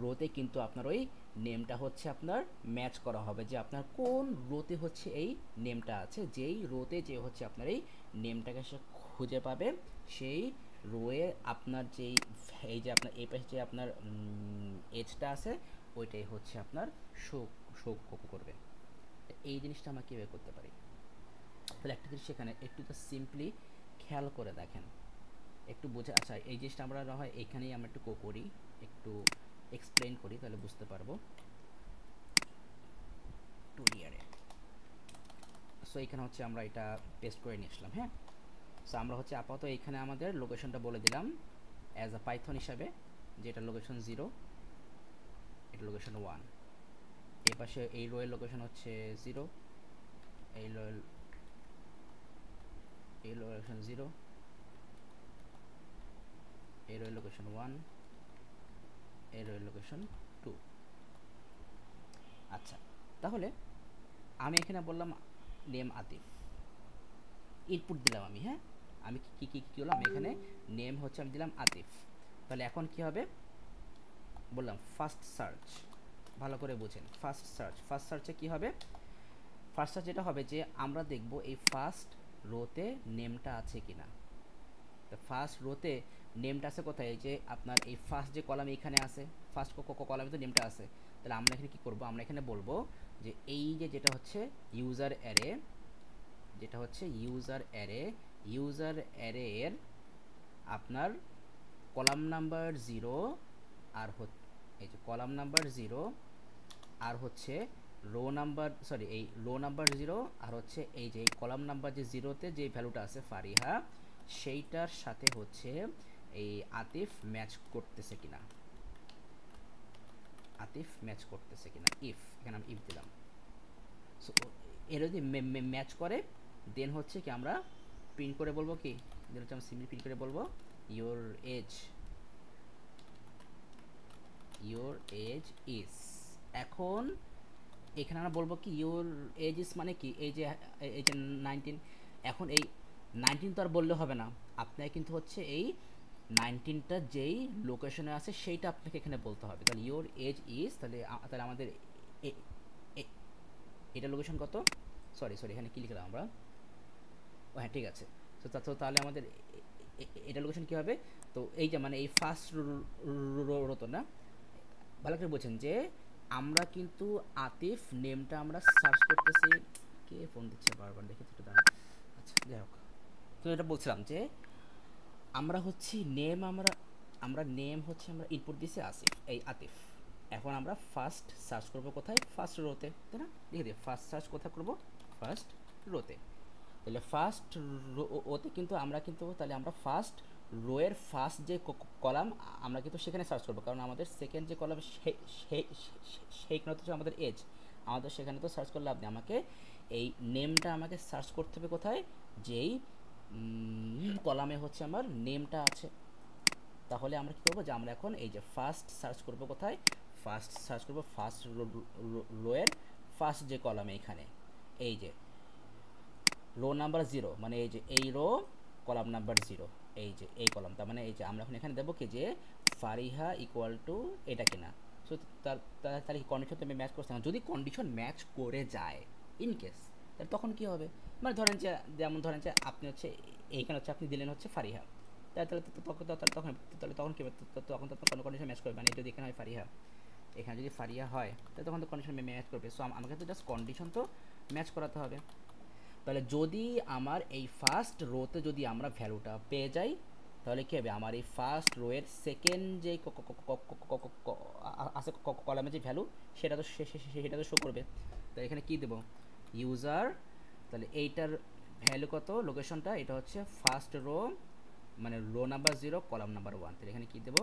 রোতে কিন্তু আপনার ওই নেমটা হচ্ছে আপনার ম্যাচ করা হবে, যে আপনার কোন রোতে হচ্ছে এই নেমটা আছে। যেই রোতে যে হচ্ছে আপনার এই নেমটাকে সে খুঁজে পাবে, সেই রোয়ে আপনার এই যে আপনার এই পাশে যে আপনার এজটা আছে, ওইটাই হচ্ছে আপনার শো শো করবে। এই জিনিসটা আমরা কীভাবে করতে পারি, তাহলে একটা জিনিস সেখানে একটু তো সিম্পলি খেয়াল করে দেখেন, একটু বোঝা। আচ্ছা, এই জিনিসটা আমরা না হয় এইখানেই আমরা একটু করি, একটু এক্সপ্লেন করি, তাহলে বুঝতে পারবো। টু ইয়ারে সো এখানে হচ্ছে আমরা এটা পেস্ট করে নিয়ে আসলাম, হ্যাঁ। সো আমরা হচ্ছে আপাতত এইখানে আমাদের লোকেশনটা বলে দিলাম অ্যাজ আ পাইথন হিসাবে, যে এটা লোকেশন 0, এটা লোকেশন 1। এই পাশে এই রোয়ের লোকেশন হচ্ছে 0, এই লোকেশন 0, এই রোয়ের লোকেশন 1, এই রোয়ের লোকেশন 2। আচ্ছা, তাহলে আমি এখানে বললাম নেম আতিফ, ইনপুট দিলাম আমি, হ্যাঁ আমি কি কি কি করলাম এখানে, নেম হচ্ছে আমি দিলাম আতিফ। তাহলে এখন কি হবে বললাম ফার্স্ট সার্চ, ভালো করে বুঝেন। ফার্স্ট সার্চে কি হবে, ফার্স্ট সার্চ যেটা হবে যে আমরা দেখব এই ফার্স্ট রোতে নেমটা আছে কিনা। তো ফার্স্ট রোতে নেমটা আছে কোথায়, এই যে আপনার এই ফার্স্ট যে কলাম এখানে আছে, ফার্স্ট কলামে তো নেমটা আছে। তাহলে আমরা এখানে কি করব, আমরা এখানে বলবো যে এই যে যেটা হচ্ছে ইউজার অ্যারে, যেটা হচ্ছে ইউজার অ্যারে এর আপনার কলাম নাম্বার 0 আর এই যে কলাম নাম্বার 0 আর হচ্ছে রো নাম্বার, সরি এই রো নাম্বার 0 আর হচ্ছে এই যে কলাম নাম্বার যে 0তে যে ভ্যালুটা আছে ফারিহা, সেইটার সাথে হচ্ছে এই আতিফ ম্যাচ করতেছে কিনা, আতিফ ম্যাচ করতেছে কিনা, ইফ, এখানে আমি ইফ দিলাম। সো এর যদি ম্যাচ করে দেন হচ্ছে কি আমরা প্রিন্ট করে বলবো কি, দেন হচ্ছে আমরা সিম্পলি প্রিন্ট করে বলবো ইওর এজ ইজ। এখন এখানে আমরা বলবো কি ইওর এজ ইজ মানে কি, এই যে 19, এখন এই 19 তো আর বললে হবে না, আপনার কিন্তু হচ্ছে এই 19টা যেই লোকেশনে আছে সেইটা আপনাকে এখানে বলতে হবে। তাহলে ইওর এজ ইজ, তাহলে আমাদের এটা লোকেশন কত, সরি এখানে কি লিখলাম আমরা, ও হ্যাঁ ঠিক আছে। তো তাহলে আমাদের এটা লোকেশন কী হবে, তো এই যে মানে এই ফার্স্ট রো তো না, ভালো করে বলছেন যে আমরা কিন্তু আতিফ নেমটা আমরা সার্চ করতেছি, কে ফোন দিচ্ছে বারবার দেখে একটু দাঁড়ান। আচ্ছা যাই হোক, তো এটা বলছিলাম যে আমরা হচ্ছে নেম আমরা নেম হচ্ছে আমরা ইনপুট দিছি আসিফ, এই আতিফ। এখন আমরা ফার্স্ট সার্চ করব কোথায়, ফার্স্ট রোতে, তাই না, দেখে দিই ফার্স্ট সার্চ কোথায় করব, ফার্স্ট রোতে। তাহলে ফার্স্ট রোতে কিন্তু আমরা কিন্তু তাহলে আমরা ফার্স্ট রোয়ের ফার্স্ট যে কলাম আমরা কিন্তু সেখানে সার্চ করবো, কারণ আমাদের সেকেন্ড যে কলাম সেইখানে তো আমাদের এজ, আমাদের সেখানে তো সার্চ করলে আপনি আমাকে এই নেমটা আমাকে সার্চ করতে হবে কোথায়, যেই কলামে হচ্ছে আমার নেমটা আছে। তাহলে আমরা কী করবো যে আমরা এখন এই যে ফার্স্ট সার্চ করবো কোথায়, ফার্স্ট সার্চ করবো ফার্স্ট রোয়ের ফার্স্ট যে কলামে, এখানে এই যে রো নাম্বার 0 মানে এই যে এই রো কলাম নাম্বার 0, এই যে এই কলাম, তার মানে এই যে আমরা এখন এখানে দেবো কি যে ফারিহা ইকুয়াল টু এটা কিনা। সো তাহলে কন্ডিশন তো আমি ম্যাচ করছি না, যদি কন্ডিশন ম্যাচ করে যায় ইন কেস, তাহলে তখন কী হবে, মানে ধরেন যে যেমন ধরেন যে আপনি হচ্ছে এইখানে হচ্ছে আপনি দিলেন হচ্ছে ফারিহা, তাহলে তখন কী হবে, তখন তো কোনো কন্ডিশন ম্যাচ করবে, মানে যদি এখানে হয় ফারিহা, এখানে যদি ফারিহা হয় তাহলে তখন তো কন্ডিশন ম্যাচ করবে। সো আমাকে তো জাস্ট কন্ডিশন তো ম্যাচ করাতে হবে। তাহলে যদি আমার এই ফার্স্ট রোতে যদি আমরা ভ্যালুটা পেয়ে যাই, তাহলে কী হবে, আমার এই ফার্স্ট রোয়ের সেকেন্ড যে আছে কলামে যে ভ্যালু সেটা তো শো করবে। তাহলে এখানে কী দেবো, ইউজার, তাহলে এইটার ভ্যালু কত, লোকেশনটা এটা হচ্ছে ফার্স্ট রো মানে রো নাম্বার 0 কলাম নাম্বার 1। তাহলে এখানে কী দেবো,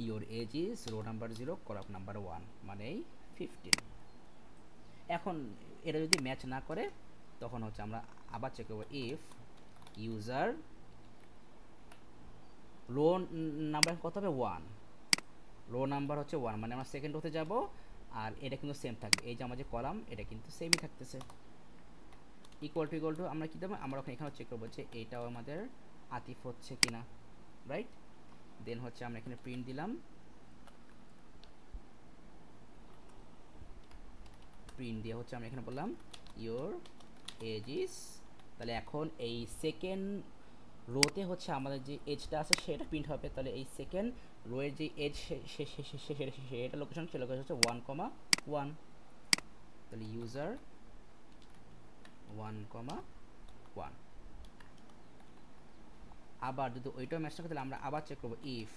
your age is row number 0 column number 1 মানে এই 15। এখন এটা যদি ম্যাচ না করে তখন হচ্ছে আমরা আবার চেক করবো ইফ ইউজার রো নাম্বার কত হবে 1, রো নাম্বার হচ্ছে 1 মানে আমরা সেকেন্ড হতে যাব, আর এটা কিন্তু সেম থাকবে, এই যে আমার যে কলাম এটা কিন্তু সেমই থাকতেছে। ইকুয়াল টু আমরা কী দেবো, আমরা এখানে চেক করবো যে এইটাও আমাদের আতিফ হচ্ছে কিনা, রাইট। দেন হচ্ছে আমরা এখানে প্রিন্ট দিলাম, প্রিন্ট দিয়ে হচ্ছে আমরা এখানে বললাম ইওর এজ ইজ। তাহলে এখন এই সেকেন্ড রোতে হচ্ছে আমাদের যে এজটা আছে সেটা প্রিন্ট হবে। তাহলে এই সেকেন্ড রোয়ের যে এজ সেটা লোকেশন, সে লোকেশন হচ্ছে 1,1। তাহলে ইউজার 1,1। আবার যদি ওইটাও ম্যাচ থাকে তাহলে আমরা আবার চেক করবো ইফ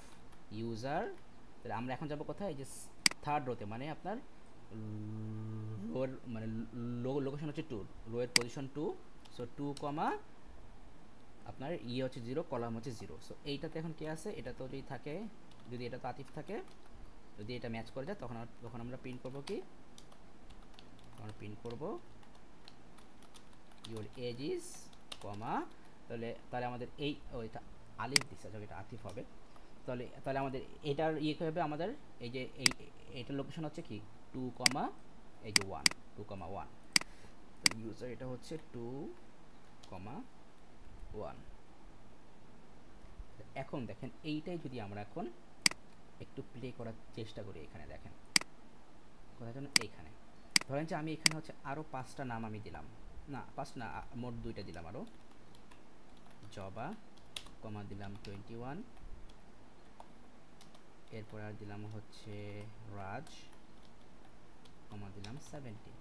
ইউজার, তাহলে আমরা এখন যাবো কোথায়, এই যে থার্ড রোতে, মানে আপনার রোয়ের মানে লোকেশন হচ্ছে 2, রোয়ের পজিশন 2, সো 2, আপনার ইয়ে হচ্ছে 0, কলাম হচ্ছে 0। সো এইটাতে এখন কে আছে, এটা তো যদি থাকে, যদি এটা তো আতিফ থাকে যদি এটা ম্যাচ করে যায় তখন আমরা প্রিন্ট করব কি, আমরা প্রিন্ট করব ইওর এজ ইজ কমা, তাহলে আমাদের এই ওইটা আলিফ দিচ্ছে, এটা আতিফ হবে। তাহলে আমাদের এটার হবে আমাদের এই যে এটার লোকেশন হচ্ছে কি 2, এই যে 1, 2,1। তো ইউজার এটা হচ্ছে 2,1। এখন দেখেন এইটাই যদি আমরা এখন একটু প্লে করার চেষ্টা করি, এখানে দেখেন কোথায় যেন, এইখানে ধরেন যে আমি এখানে হচ্ছে আরও 5টা নাম আমি দিলাম, না 5 না, মোট 2টা দিলাম আরও, জবা কমা দিলাম 21, এরপর আর দিলাম হচ্ছে রাজ কমা দিলাম 70।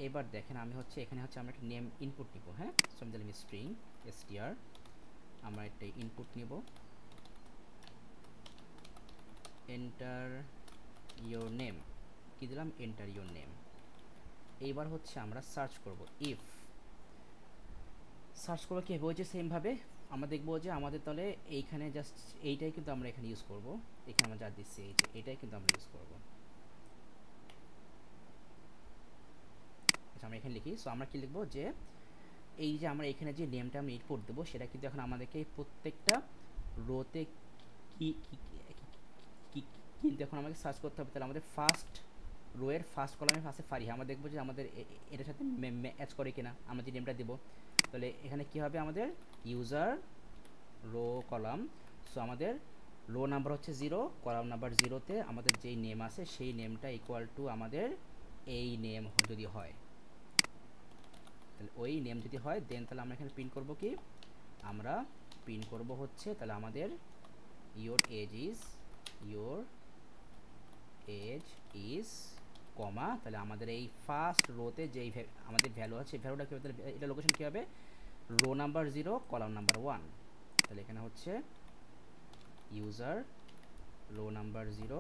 এবার দেখেন আমি হচ্ছে এখানে হচ্ছে আমরা একটা নেম ইনপুট নিব, হ্যাঁ। সো আমি দিলাম স্ট্রিং str, আমরা একটা ইনপুট নিব, এন্টার ইওর নেম, কি দিলাম এন্টার ইওর নেম। এইবার হচ্ছে আমরা সার্চ করব, ইফ সার্চ করবো কি হবে, ওই যে সেমভাবে আমরা দেখবো যে আমাদের তাহলে এইখানে জাস্ট এইটাই কিন্তু আমরা এখানে ইউজ করব, এখানে আমরা যা দিচ্ছি এই যে এটাই কিন্তু আমরা ইউজ করব। আচ্ছা আমরা এখানে লিখি, সো আমরা কি লিখবো যে এই যে আমরা এখানে যে নেমটা আমরা ইনপুট দেবো সেটা কিন্তু এখন আমাদেরকে প্রত্যেকটা রোতে কি কিন্তু এখন আমাকে সার্চ করতে হবে। তাহলে আমাদের ফার্স্ট রোয়ের ফার্স্ট কলামে ফার্স্টে ফারিহা, আমরা দেখবো যে আমাদের এটার সাথে ম্যাচ করে কিনা, আমরা যে নেমটা দেবো। তাহলে এখানে কি হবে আমাদের ইউজার রো কলাম, সো আমাদের রো নাম্বার হচ্ছে 0, কলাম নাম্বার 0তে আমাদের যেই নেম আছে সেই নেমটা ইকুয়াল টু আমাদের এই নেম যদি হয়, তাহলে ওই নেম যদি হয় দেন তাহলে আমরা এখানে প্রিন্ট করব কি, আমরা প্রিন্ট করব হচ্ছে তাহলে আমাদের ইওর এজ ইজ কমা, তাহলে আমাদের এই ফার্স্ট রোতে যেই আমাদের ভ্যালু আছে ভ্যালুটা কী হবে, তাহলে এটা লোকেশন কী হবে, রো নাম্বার 0 কলাম নাম্বার 1। তাহলে এখানে হচ্ছে user rho number 0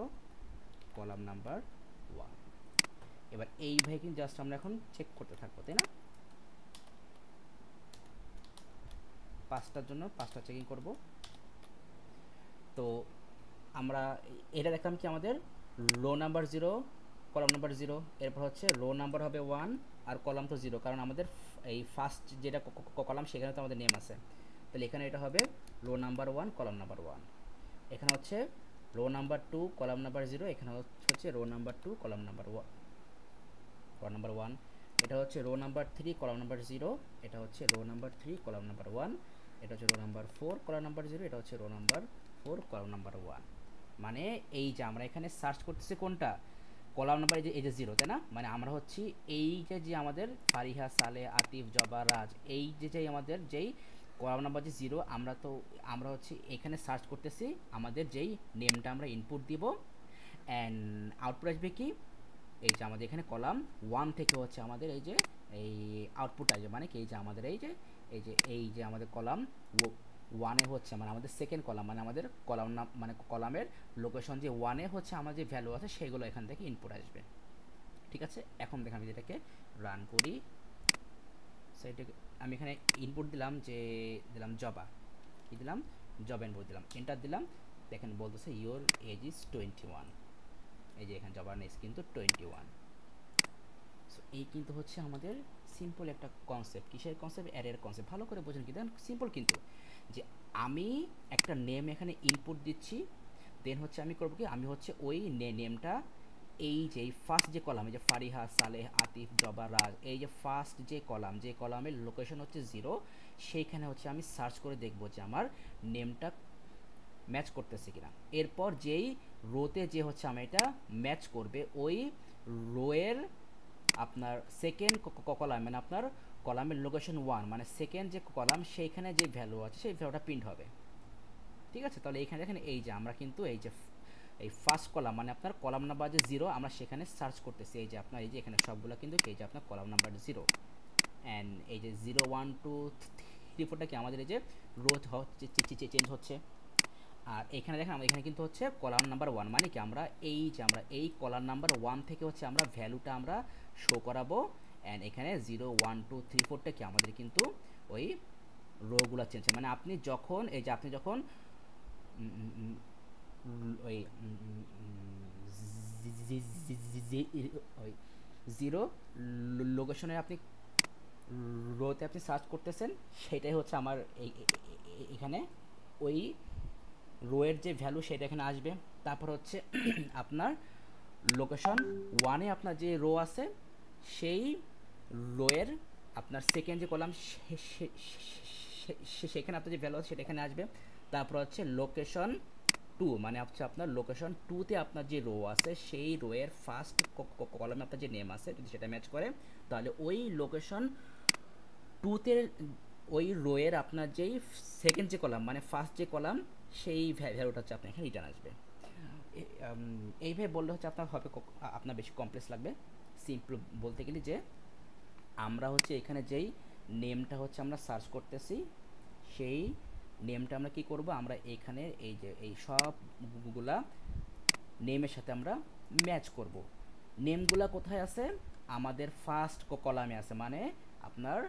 column number 1। এবার এইভাবে কিন্তু জাস্ট আমরা এখন চেক করতে থাকবো, তাই না। 5টার জন্য 5টা চেকিং করব। তো আমরা এটা দেখলাম কি আমাদের রো নাম্বার 0 কলাম নাম্বার 0, এরপর হচ্ছে রো নাম্বার হবে 1 আর কলাম তো 0, কারণ আমাদের এই ফার্স্ট যেটা কলাম সেখানে তো আমাদের নেম আছে। তাহলে এখানে এটা হবে রো নাম্বার 1 কলাম নাম্বার 1, এখানে হচ্ছে রো নাম্বার 2 কলাম নাম্বার 0, এখানে হচ্ছে রো নাম্বার 2 কলাম নাম্বার 1, এটা হচ্ছে রো নাম্বার 3 কলাম নাম্বার 0, এটা হচ্ছে রো নাম্বার 3 কলাম নাম্বার 1, এটা হচ্ছে রো নাম্বার 4 কলাম নাম্বার 0, এটা হচ্ছে রো নাম্বার 4 কলাম নাম্বার 1। মানে এই যে আমরা এখানে সার্চ করতেছি কোনটা, কলাম নাম্বার এই যে 0, তাই না। মানে আমরা হচ্ছে এই যে আমাদের ফারিহা, সালে, আতিফ, জবা, রাজ, এই যে আমাদের যেই কলাম নাম্বার যে 0, আমরা হচ্ছে এখানে সার্চ করতেছি আমাদের যেই নেমটা আমরা ইনপুট দিব, অ্যান্ড আউটপুট আসবে কি, এই যে আমাদের এখানে কলাম 1 থেকে হচ্ছে আমাদের এই যে এই আউটপুট আসবে, মানে কি এই যে আমাদের এই যে আমাদের কলাম 1-এ হচ্ছে মানে আমাদের সেকেন্ড কলাম, মানে আমাদের কলাম নাম মানে কলামের লোকেশন যে 1-এ হচ্ছে আমার যে ভ্যালু আছে সেগুলো এখান থেকে ইনপুট আসবে। ঠিক আছে, এখন দেখেন আমি যেটাকে রান করি, সেটাকে আমি এখানে ইনপুট দিলাম জবা, কি দিলাম জব ইনপুট দিলাম, এন্টার দিলাম, দেখেন বলতেছে ইওর এজ ইজ 21, এই যে এখানে জবার নেক্সট কিন্তু 21। সো এই কিন্তু হচ্ছে আমাদের সিম্পল একটা কনসেপ্ট, কিসের কনসেপ্ট, অ্যারের কনসেপ্ট। ভালো করে বোঝেন কি, দেখেন সিম্পল কিন্তু, যে আমি একটা নেম এখানে ইনপুট দিচ্ছি, দেন হচ্ছে আমি করবো কি, আমি হচ্ছে ওই নেমটা এই যে ফার্স্ট যে কলাম, এই যে ফারিহা, সালেহ, আতিফ, জবা, রাজ, এই যে ফার্স্ট যে কলামের লোকেশন হচ্ছে 0, সেইখানে হচ্ছে আমি সার্চ করে দেখবো যে আমার নেমটা ম্যাচ করতেছে কিনা। এরপর যেই রোতে যে হচ্ছে আমি এটা ম্যাচ করবে, ওই রোয়ের আপনার সেকেন্ড কলাম, মানে আপনার কলামের লোকেশন 1, মানে সেকেন্ড যে কলাম সেইখানে যে ভ্যালু আছে সেই ভ্যালুটা প্রিন্ট হবে। ঠিক আছে, তাহলে এইখানে দেখেন এই যে আমরা কিন্তু এই যে এই ফার্স্ট কলাম মানে আপনার কলাম নাম্বার যে 0, আমরা সেখানে সার্চ করতেছি, এই যে আপনার এই যে এখানে সবগুলো কিন্তু এই যে আপনার কলাম নাম্বার 0, অ্যান্ড এই যে 0 1 2 3 4টা কি আমাদের এই যে রো চেঞ্জ হচ্ছে। আর এখানে দেখেন আমরা এখানে কিন্তু হচ্ছে কলাম নাম্বার 1, মানে কি আমরা এই কলাম নাম্বার 1 থেকে হচ্ছে আমরা ভ্যালুটা আমরা শো করাবো, অ্যান্ড এখানে 0 1 2 3 4টা কি আমাদের কিন্তু ওই রোগুলো চেঞ্জ, মানে আপনি যখন ওই ওই জিরো লোকেশনে আপনি রোতে আপনি সার্চ করতেছেন, সেটাই হচ্ছে আমার এখানে ওই রোয়ের যে ভ্যালু সেটা এখানে আসবে। তারপর হচ্ছে আপনার লোকেশন ওয়ানে আপনার যে রো আছে সেই রোয়ের আপনার সেকেন্ড যে কলাম সেখানে আপনার যে ভ্যালু আছে সেটা এখানে আসবে। তারপর হচ্ছে লোকেশন টু, মানে হচ্ছে আপনার লোকেশন টুতে আপনার যে রো আছে সেই রোয়ের ফার্স্ট কলামে আপনার যে নেম আছে যদি সেটা ম্যাচ করে, তাহলে ওই লোকেশন টুতে ওই রোয়ের আপনার যেই সেকেন্ড যে কলাম মানে ফার্স্ট যে কলাম সেই ভ্যালুটা হচ্ছে আপনার এখানে রিটার্ন আসবে। এইভাবে বললে হচ্ছে আপনার হবে আপনার বেশি কমপ্লেক্স লাগবে। সিম্পল বলতে গেলে যে আমরা হচ্ছে এখানে যেই নেমটা হচ্ছে আমরা সার্চ করতেছি সেই নেমটা আমরা কি করব, আমরা এখানে এই যে এই সবগুলা নেমের সাথে আমরা ম্যাচ করব। নেমগুলা কোথায় আছে, আমাদের ফার্স্ট কলামে আছে, মানে আপনার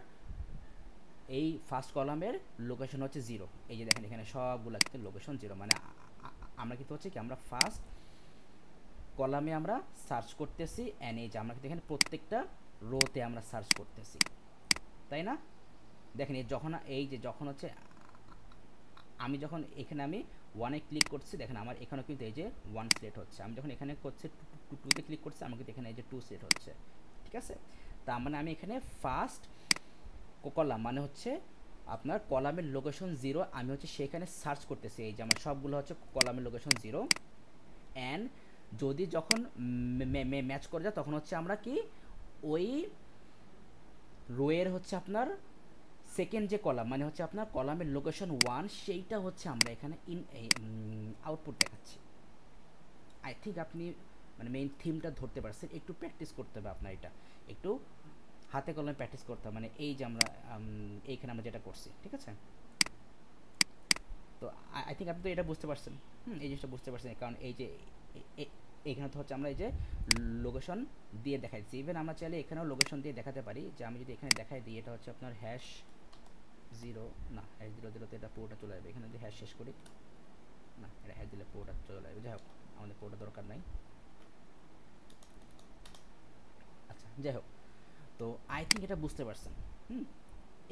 এই ফার্স্ট কলামের লোকেশন হচ্ছে জিরো। এই যে দেখেন এখানে সবগুলা কিন্তু লোকেশন জিরো, মানে আমরা কিন্তু হচ্ছে কি আমরা ফার্স্ট কলামে আমরা সার্চ করতেছি অ্যান্ড এই যে আমরা কিন্তু এখানে প্রত্যেকটা রোতে আমরা সার্চ করতেছি, তাই না? দেখেন যখন এই যে যখন হচ্ছে আমি যখন এখানে আমি ওয়ানে ক্লিক করছি, দেখেন আমার এখানেও কিন্তু এই যে ওয়ান সিলেক্ট হচ্ছে। আমি যখন এখানে করছি টুতে ক্লিক করছি, আমার কিন্তু এখানে এই যে টু সিলেক্ট হচ্ছে, ঠিক আছে? তার মানে আমি এখানে ফার্স্ট কলাম মানে হচ্ছে আপনার কলামের লোকেশন জিরো, আমি হচ্ছে সেখানে সার্চ করতেছি। এই যে আমার সবগুলো হচ্ছে কলামের লোকেশন জিরো, অ্যান্ড যদি যখন ম্যাচ করে যায় তখন হচ্ছে আমরা কি ওই রোয়ের হচ্ছে আপনার সেকেন্ড যে কলাম মানে হচ্ছে আপনার কলামের লোকেশন ওয়ান সেইটা হচ্ছে আমরা এখানে আউটপুট দেখাচ্ছি। আই থিঙ্ক আপনি মানে মেইন থিমটা ধরতে পারছেন। একটু প্র্যাকটিস করতে হবে আপনার, এটা একটু হাতে কলমে প্র্যাকটিস করতে হবে। মানে এই যে আমরা এইখানে আমরা যেটা করছি, ঠিক আছে? তো আই থিঙ্ক আপনি তো এটা বুঝতে পারছেন, এই জিনিসটা বুঝতে পারছেন, কারণ এই যে এখানে তো হচ্ছে আমরা এই যে লোকেশন দিয়ে দেখাইছি। ইভেন আমরা চাইলে এখানেও লোকেশন দিয়ে দেখাতে পারি, যে আমি যদি এখানে দেখাই দিই এটা হচ্ছে আপনার হ্যাশ জিরো, না হ্যাশ জিরো দিলে এটা পুরোটা চলে যাবে। এখানে যদি হ্যাশ শেষ করি, না এটা হ্যাশ দিলে পুরোটা চলে যাবে। যাই হোক আমাদের পুরোটা দরকার নাই। আচ্ছা যাই হোক, তো আই থিঙ্ক এটা বুঝতে পারছেন।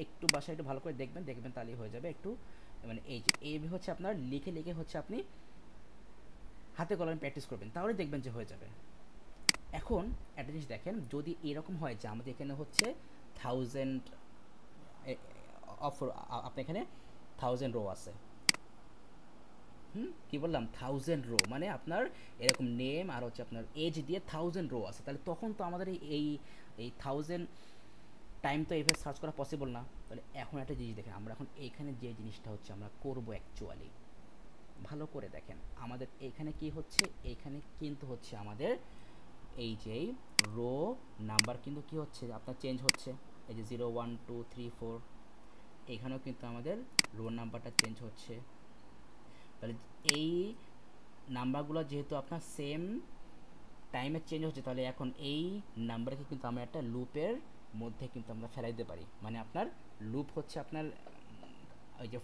একটু বাসায় একটু ভালো করে দেখবেন, দেখবেন তাহলেই হয়ে যাবে। একটু মানে এই যে এই হচ্ছে আপনার লিখে লিখে হচ্ছে আপনি হাতে কলমে প্র্যাকটিস করবেন, তাহলে দেখবেন যে হয়ে যাবে। এখন একটা জিনিস দেখেন, যদি এরকম হয় যে আমাদের এখানে হচ্ছে 1000 আপনার এখানে 1000 রো আছে, কি বললাম 1000 রো, মানে আপনার এরকম নেম আর হচ্ছে আপনার এজ দিয়ে 1000 রো আছে, তাহলে তখন তো আমাদের এই এই 1000 টাইম তো এইভাবে সার্চ করা পসিবল না। তাহলে এখন একটা জিনিস দেখেন, আমরা এখন এইখানে যে জিনিসটা হচ্ছে আমরা করবো অ্যাকচুয়ালি, ভালো করে দেখেন আমাদের এখানে কি হচ্ছে, এইখানে কিন্তু হচ্ছে আমাদের এই যে রো নাম্বার কিন্তু কি হচ্ছে আপনার চেঞ্জ হচ্ছে। এই যে 0 1 2 3 4 এখানেও কিন্তু আমাদের রো নাম্বারটা চেঞ্জ হচ্ছে। তাহলে এই নাম্বারগুলো যেহেতু আপনার সেম টাইমে চেঞ্জ হচ্ছে, তাহলে এখন এই নাম্বারকে কিন্তু আমরা একটা লুপের মধ্যে কিন্তু আমরা ফেলাই দিতে পারি। মানে আপনার লুপ হচ্ছে আপনার ওই যে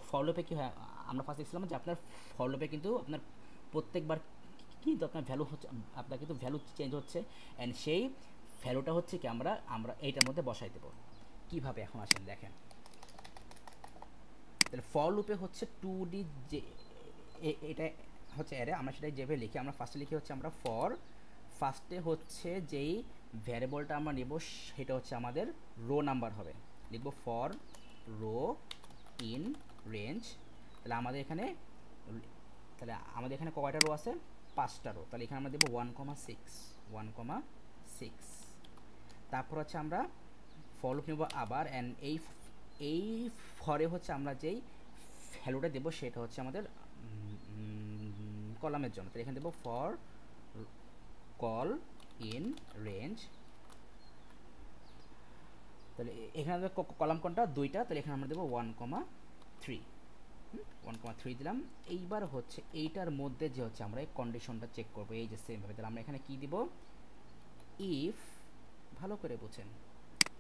ফর লুপে কী হয়, আমরা ফার্স্ট দেখছিলাম যে আপনার ফর লুপে কিন্তু আপনার প্রত্যেকবার কিন্তু আপনার ভ্যালু হচ্ছে, আপনার কিন্তু ভ্যালু চেঞ্জ হচ্ছে, অ্যান্ড সেই ভ্যালুটা হচ্ছে কি আমরা আমরা এইটার মধ্যে বসাই দেবো। কীভাবে এখন আসেন দেখেন, তাহলে ফর লুপে হচ্ছে 2D যে এটা হচ্ছে অ্যারে, আমরা সেটাই যেভাবে লিখি, আমরা ফার্স্টে লিখি হচ্ছে আমরা ফর, ফার্স্টে হচ্ছে যেই ভ্যারিয়েবলটা আমরা নেব সেটা হচ্ছে আমাদের রো নাম্বার হবে, লিখব ফর রো ইন রেঞ্জ। তাহলে আমাদের এখানে কয়টা রো আছে, 5টা রো। তাহলে এখানে আমরা দেবো 1,6 তারপর হচ্ছে আমরা ফর লুপ নেব আবার, অ্যান্ড এই ফরে হচ্ছে আমরা যেই ভ্যালুটা দেবো সেটা হচ্ছে আমাদের কলামের জন্য। তাহলে এখানে দেবো ফর কল ইন রেঞ্জ। তাহলে এখানে কলাম কোনটা, 2টা, তাহলে এখানে আমরা দেবো 1,3 1,3 দিলাম। এইবার হচ্ছে এইটার মধ্যে যে হচ্ছে আমরা এই কন্ডিশনটা চেক করবো এই যে সেমভাবে। তাহলে আমরা এখানে কি দিব, ইফ, ভালো করে বুঝেন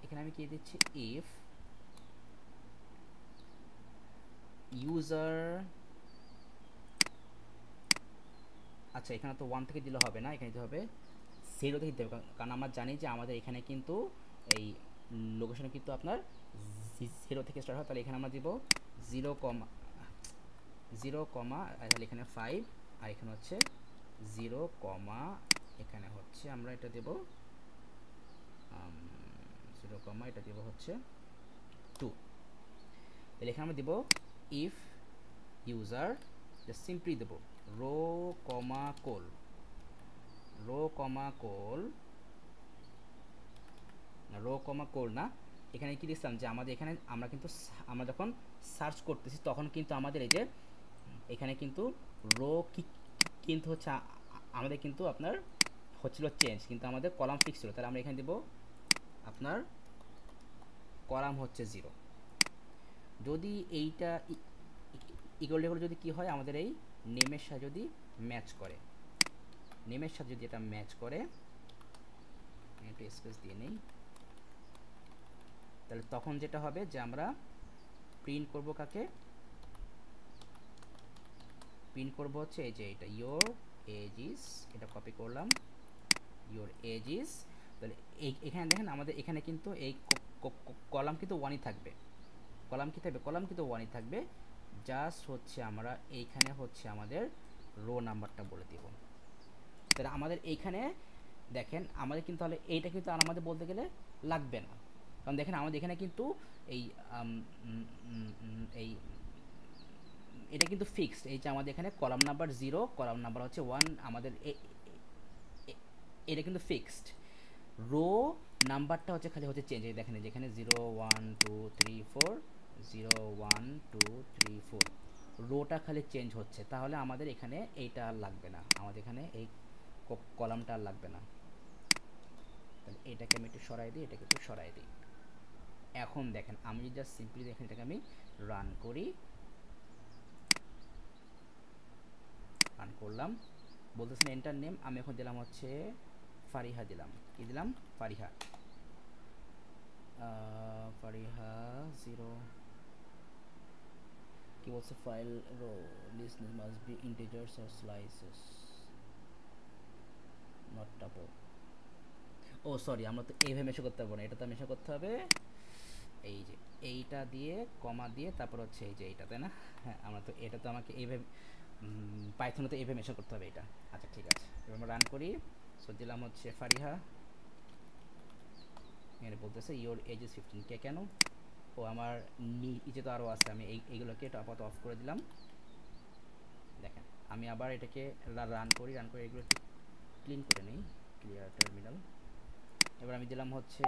এখানে আমি কি দিচ্ছি, ইফ user আচ্ছা এখানে তো 1 থেকে দিলে হবে না, এখানে দিতে হবে 0 থেকে দিতে হবে, কারণ আমরা জানি যে আমাদের এখানে কিন্তু এই লোকেশনে কিন্তু আপনার 0 থেকে স্টার্ট হয়। তাহলে এখানে আমরা দিব 0 কমা 0 কমা, তাহলে এখানে 5, আর এখানে হচ্ছে 0 কমা, এখানে হচ্ছে আমরা এটা দেব 0 কমা, এটা দেব হচ্ছে 2। তাহলে এখানে আমরা দেব ইফ ইউজার, জাস্ট সিম্পলি দেব row comma col, row comma col, row comma col না, এখানে কি লিখলাম যে আমাদের এখানে আমরা কিন্তু আমরা যখন সার্চ করতেছি তখন কিন্তু আমাদের এই যে এখানে কিন্তু রো কি কিন্তু হচ্ছে আমাদের কিন্তু আপনার হচ্ছিল চেঞ্জ, কিন্তু আমাদের কলাম ফিক্স ছিল। তাহলে আমরা এখানে দেব আপনার কলাম হচ্ছে 0। যদি এইটা ইকুয়াল ইকুয়াল যদি কি হয়, আমাদের এই নেমের সাথে যদি ম্যাচ করে, নেমের সাথে যদি এটা ম্যাচ করে, একটু স্পেস দিয়ে নেই, তাহলে তখন যেটা হবে যে আমরা প্রিন্ট করব কাকে, প্রিন্ট করব হচ্ছে এই যে এটা ইয়োর এজ ইজ, এটা কপি করলাম ইয়োর এজ ইজ। তাহলে এখানে দেখেন আমাদের এখানে কিন্তু এই কলাম কিন্তু 1ই থাকবে, কলাম কি থাকবে, কলাম কিন্তু 1ই থাকবে, জাস্ট হচ্ছে আমরা এইখানে হচ্ছে আমাদের রো নাম্বারটা বলে দিব। তাহলে আমাদের এইখানে দেখেন আমাদের কিন্তু তাহলে এইটা কিন্তু আর আমাদের বলতে গেলে লাগবে না, কারণ দেখেন আমাদের এখানে কিন্তু এই এই এটা কিন্তু ফিক্সড, এই যে আমাদের এখানে কলাম নাম্বার 0, কলাম নাম্বার হচ্ছে 1, আমাদের এটা কিন্তু ফিক্সড। রো নাম্বারটা হচ্ছে খালি হচ্ছে চেঞ্জ, এই দেখেন যেখানে 0 1 2 3 4, 0 1 2 3 4, রোটা খালি চেঞ্জ হচ্ছে। তাহলে আমাদের এখানে এইটা আর লাগবে না, আমাদের এখানে এই কলামটা আর লাগবে না। তাহলে এটাকে আমি একটু সরাই দিই, এটাকে একটু সরাই দিই। এখন দেখেন আমি জাস্ট সিম্পলি দেখেন এটাকে আমি রান করি, রান করলাম, বলতেছেন এন্টার নেম, আমি এখন দিলাম হচ্ছে ফারিহা, দিলাম কি দিলাম, ফারিহা, ফারিহা 0, কি বলছে file row list must be integers or slices not tuple. Oh sorry, আমরা তো এইভাবে মেশো করতে পারবো না, এটা তো মেশো করতে হবে এই যে এইটা দিয়ে কমা দিয়ে তারপর হচ্ছে এই যে এইটা, তাই না? হ্যাঁ, আমরা তো এটা তো আমাকে এইভাবে পাইথনে তো এইভাবে মেশো করতে হবে এটা। আচ্ছা ঠিক আছে, এবার আমরা রান করি। সো দিলাম হচ্ছে ফারিহা, এখানে বলতেছে ইওর এজ ইজ 15, কে কেন, ও আমার নিচে তো আরও আছে, আমি এইগুলোকে এটা আপাতত অফ করে দিলাম। দেখেন আমি আবার এটাকে রান করি, রান করে এগুলো একটু ক্লিন করে নিই, ক্লিয়ার টার্মিনাল। এবার আমি দিলাম হচ্ছে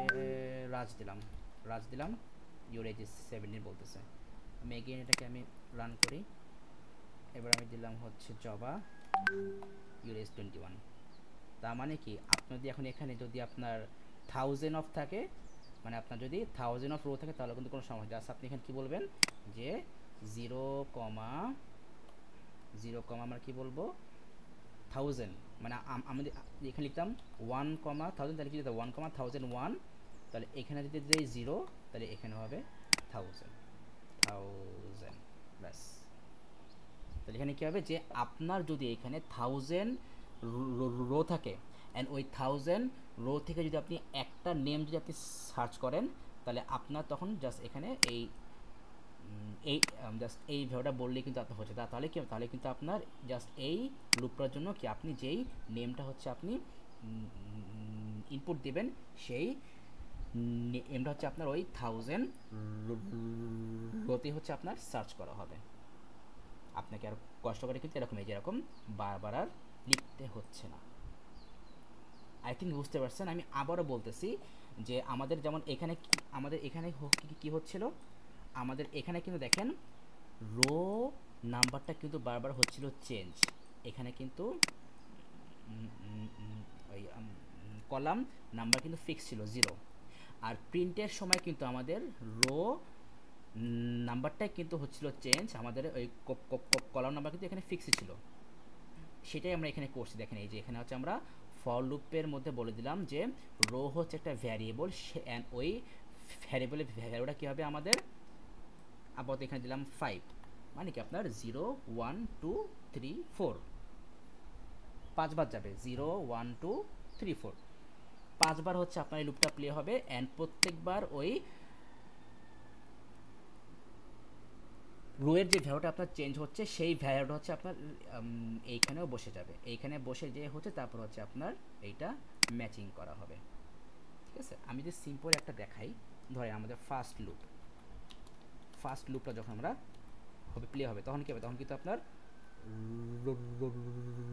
রাজ, দিলাম রাজ, দিলাম ইওর এজ ইজ 17 বলতেছে। আমি এগেইন এটাকে আমি রান করি, এবার আমি দিলাম হচ্ছে জবা ইওর এজ 21। তার মানে কি, আপনার যদি এখন এখানে যদি আপনার 1000 অফ থাকে, মানে আপনার যদি 1000 অফ রো থাকে তাহলে কিন্তু কোনো সমস্যা, জাস্ট আপনি এখানে কী বলবেন যে 0 কমা 0 কমা আমরা কী বলবো 1000, মানে আমাদের এখানে লিখতাম 1 কমা 1000, তাহলে কি লিখতাম 1 কমা 1001, তাহলে এখানে যদি দেই 0 তাহলে এখানে হবে 1000 ব্যাস। তাহলে এখানে কী হবে যে আপনার যদি এখানে 1000 রো থাকে অ্যান্ড ওই 1000 রো থেকে যদি আপনি একটা নেম যদি আপনি সার্চ করেন, তাহলে আপনার তখন জাস্ট এখানে এই জাস্ট এই ভ্যালুটা বললেই কিন্তু আপনার হচ্ছে, তাহলে কি, তাহলে কিন্তু আপনার জাস্ট এই লুপটার জন্য কি আপনি যেই নেমটা হচ্ছে আপনি ইনপুট দেবেন, সেই নেমটা হচ্ছে আপনার ওই 1000 রোতে হচ্ছে আপনার সার্চ করা হবে। আপনাকে আর কষ্ট করে কিন্তু এরকম এই যেরকম বারবার আর লিখতে হচ্ছে না। আই থিঙ্ক বুঝতে পারছেন। আমি আবারও বলতেছি যে আমাদের যেমন এখানে আমাদের এখানে কী হচ্ছিল, আমাদের এখানে কিন্তু দেখেন রো নাম্বারটা কিন্তু বারবার হচ্ছিল চেঞ্জ, এখানে কিন্তু ওই কলাম নাম্বার কিন্তু ফিক্স ছিল 0, আর প্রিন্টের সময় কিন্তু আমাদের রো নাম্বারটাই কিন্তু হচ্ছিল চেঞ্জ, আমাদের ওই কলাম নাম্বার কিন্তু এখানে ফিক্সই ছিল, সেটাই আমরা এখানে করছি। দেখেন এই যে এখানে হচ্ছে আমরা ফর লুপের মধ্যে বলে দিলাম যে রো হচ্ছে একটা ভ্যারিয়েবল, অ্যান্ড ওই ভ্যারিয়েবলের ভ্যালুটা কী হবে আমাদের, আপাতত এখানে দিলাম 5, মানে কি আপনার 0 1 2 3 4, 5 বার যাবে, 0 1 2 3 4, 5 বার হচ্ছে আপনার এই লুপটা প্লে হবে। অ্যান্ড প্রত্যেকবার ওই রোয়ের যে ভ্যালুটা আপনার চেঞ্জ হচ্ছে সেই ভ্যালুটা হচ্ছে আপনার এইখানেও বসে যাবে, এইখানে বসে যে হচ্ছে তারপর হচ্ছে আপনার এইটা ম্যাচিং করা হবে। ঠিক আছে, আমি যদি সিম্পল একটা দেখাই, ধরেন আমাদের ফার্স্ট লুপটা যখন আমরা হবে প্লে হবে তখন কী হবে, তখন কিন্তু আপনার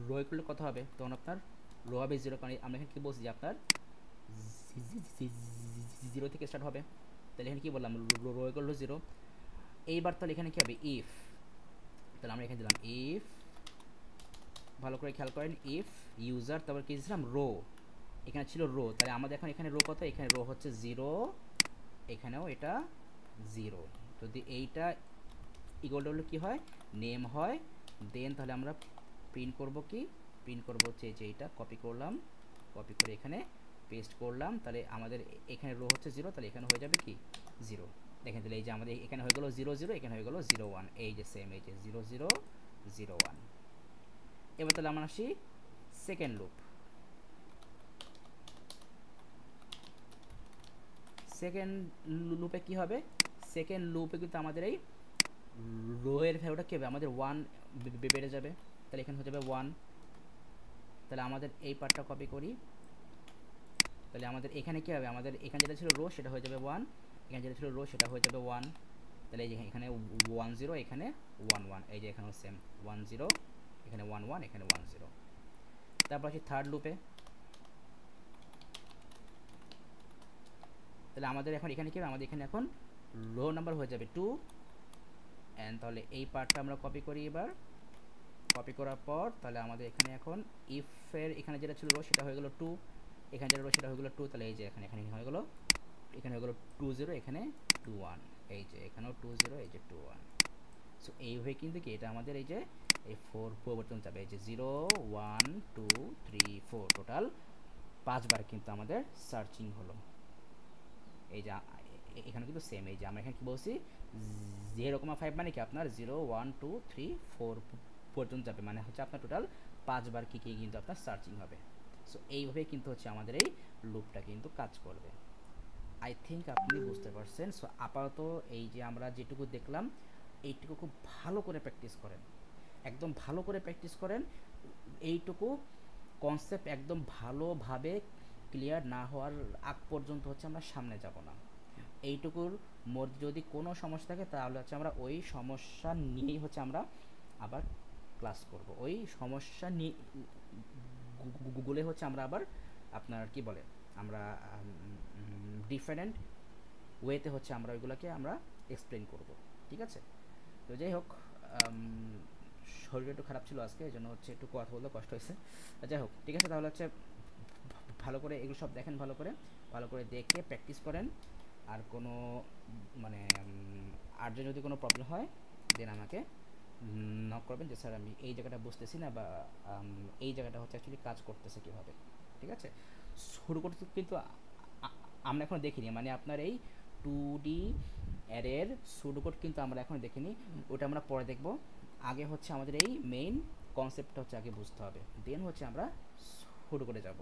রো করলে কত হবে, তখন আপনার রো হবে 0, কারণ আমরা এখানে কী বলছি যে আপনার 0 থেকে স্টার্ট হবে। তাহলে এখানে কী বললাম, রো করলো 0। এইবার তাহলে এখানে কী হবে, ইফ, তাহলে আমরা এখানে দিলাম ইফ, ভালো করে খেয়াল করেন, ইফ ইউজার, তারপর কি দিয়েছিলাম রো, এখানে ছিল রো, তাহলে আমাদের এখন এখানে রো কত, এখানে রো হচ্ছে 0, এখানেও এটা 0। যদি এইটা ইকুয়াল টু কী হয়, নেম হয়, দেন তাহলে আমরা প্রিন্ট করব কি, প্রিন্ট করব হচ্ছে যে এইটা কপি করলাম, কপি করে এখানে পেস্ট করলাম, তাহলে আমাদের এখানে রো হচ্ছে 0, তাহলে এখানে হয়ে যাবে কি 0। দেখেন তাহলে এই যে আমাদের এখানে হয়ে গেলো 0 0, এখানে হয়ে গেলো 0 1, এই যে সেম, এই যে 0 0 0 1। এবার তাহলে আমরা আসি সেকেন্ড লুপ। সেকেন্ড লুপে কি হবে, সেকেন্ড লুপে কিন্তু আমাদের এই রো এর ভ্যালুটা কী হবে, আমাদের 1 বেড়ে যাবে, তাহলে এখানে হয়ে যাবে 1। তাহলে আমাদের এই পার্টটা কপি করি, তাহলে আমাদের এখানে কী হবে, আমাদের এখানে যেটা ছিল রো সেটা হয়ে যাবে 1, এখানে যেটা ছিল রো সেটা হয়ে যাবে 1। তাহলে এই যে এখানে 1 0, এখানে 1 1, এই যে এখানেও সেম 1 0, এখানে 1 1, এখানে 1 0। তারপর আসি থার্ড লুপে, তাহলে আমাদের এখন এখানে কী হবে, আমাদের এখানে এখন রো নাম্বার হয়ে যাবে 2। অ্যান্ড তাহলে এই পার্টটা আমরা কপি করি, এবার কপি করার পর তাহলে আমাদের এখানে এখন ইফের এখানে যেটা ছিল রো সেটা হয়ে গেলো 2, এখানে যেটা রো সেটা হয়ে গেলো 2, তাহলে এই যে এখানে হয়ে গেলো, এখানে হয়ে গেলো 2 0, এখানে 2 1, এই যে এখানেও 2 0, এই যে 2 1। সো এইভাবে কিন্তু কি এটা আমাদের এই যে এই 4 পরিবর্তন যাবে, এই যে 0 1 2 3 4, টোটাল 5 বার কিন্তু আমাদের সার্চিং হলো। এই যে এখানে কিন্তু সেম, এই যে আমরা এখানে কি বলছি 0,5 মানে কি আপনার 0 1 2 3 4 পর্যন্ত যাবে, মানে হচ্ছে আপনার টোটাল 5 বার কি কিন্তু আপনার সার্চিং হবে। সো এইভাবে কিন্তু হচ্ছে আমাদের এই লুপটা কিন্তু কাজ করবে। আই থিঙ্ক আপনি বুঝতে পারছেন। সো আপাতত এই যে আমরা যেটুকু দেখলাম এইটুকু খুব ভালো করে প্র্যাকটিস করেন, একদম ভালো করে প্র্যাকটিস করেন। এইটুকু কনসেপ্ট একদম ভালোভাবে ক্লিয়ার না হওয়ার আগ পর্যন্ত হচ্ছে আমরা সামনে যাব না। এইটুকুর মধ্যে যদি কোনো সমস্যা থাকে তাহলে হচ্ছে আমরা ওই সমস্যা নিয়েই হচ্ছে আমরা আবার ক্লাস করব, ওই সমস্যা নিয়ে গুগলে হচ্ছে আমরা আবার আপনার কি বলে আমরা ডিফারেন্ট ওয়েতে হচ্ছে আমরা ওইগুলোকে আমরা এক্সপ্লেন করব। ঠিক আছে, তো যাই হোক, শরীরটা একটু খারাপ ছিল আজকে, এই জন্য হচ্ছে একটু কথা বলতে কষ্ট হয়েছে। যাই হোক, ঠিক আছে, তাহলে হচ্ছে ভালো করে এগুলো সব দেখেন, ভালো করে দেখে প্র্যাকটিস করেন। আর কোনো মানে আর যদি কোনো প্রবলেম হয় দেন আমাকে নক করবেন যে স্যার আমি এই জায়গাটা বুঝতেছি না, বা এই জায়গাটা হচ্ছে অ্যাকচুয়ালি কাজ করতেছে কীভাবে। ঠিক আছে, শুরু করতে কিন্তু আমরা এখন দেখিনি, মানে আপনার এই 2D অ্যারের সুডোকোড কিন্তু আমরা এখন দেখিনি, ওটা আমরা পরে দেখব। আগে হচ্ছে আমাদের এই মেইন কনসেপ্টটা হচ্ছে আগে বুঝতে হবে, দেন হচ্ছে আমরা শুরু করে যাব।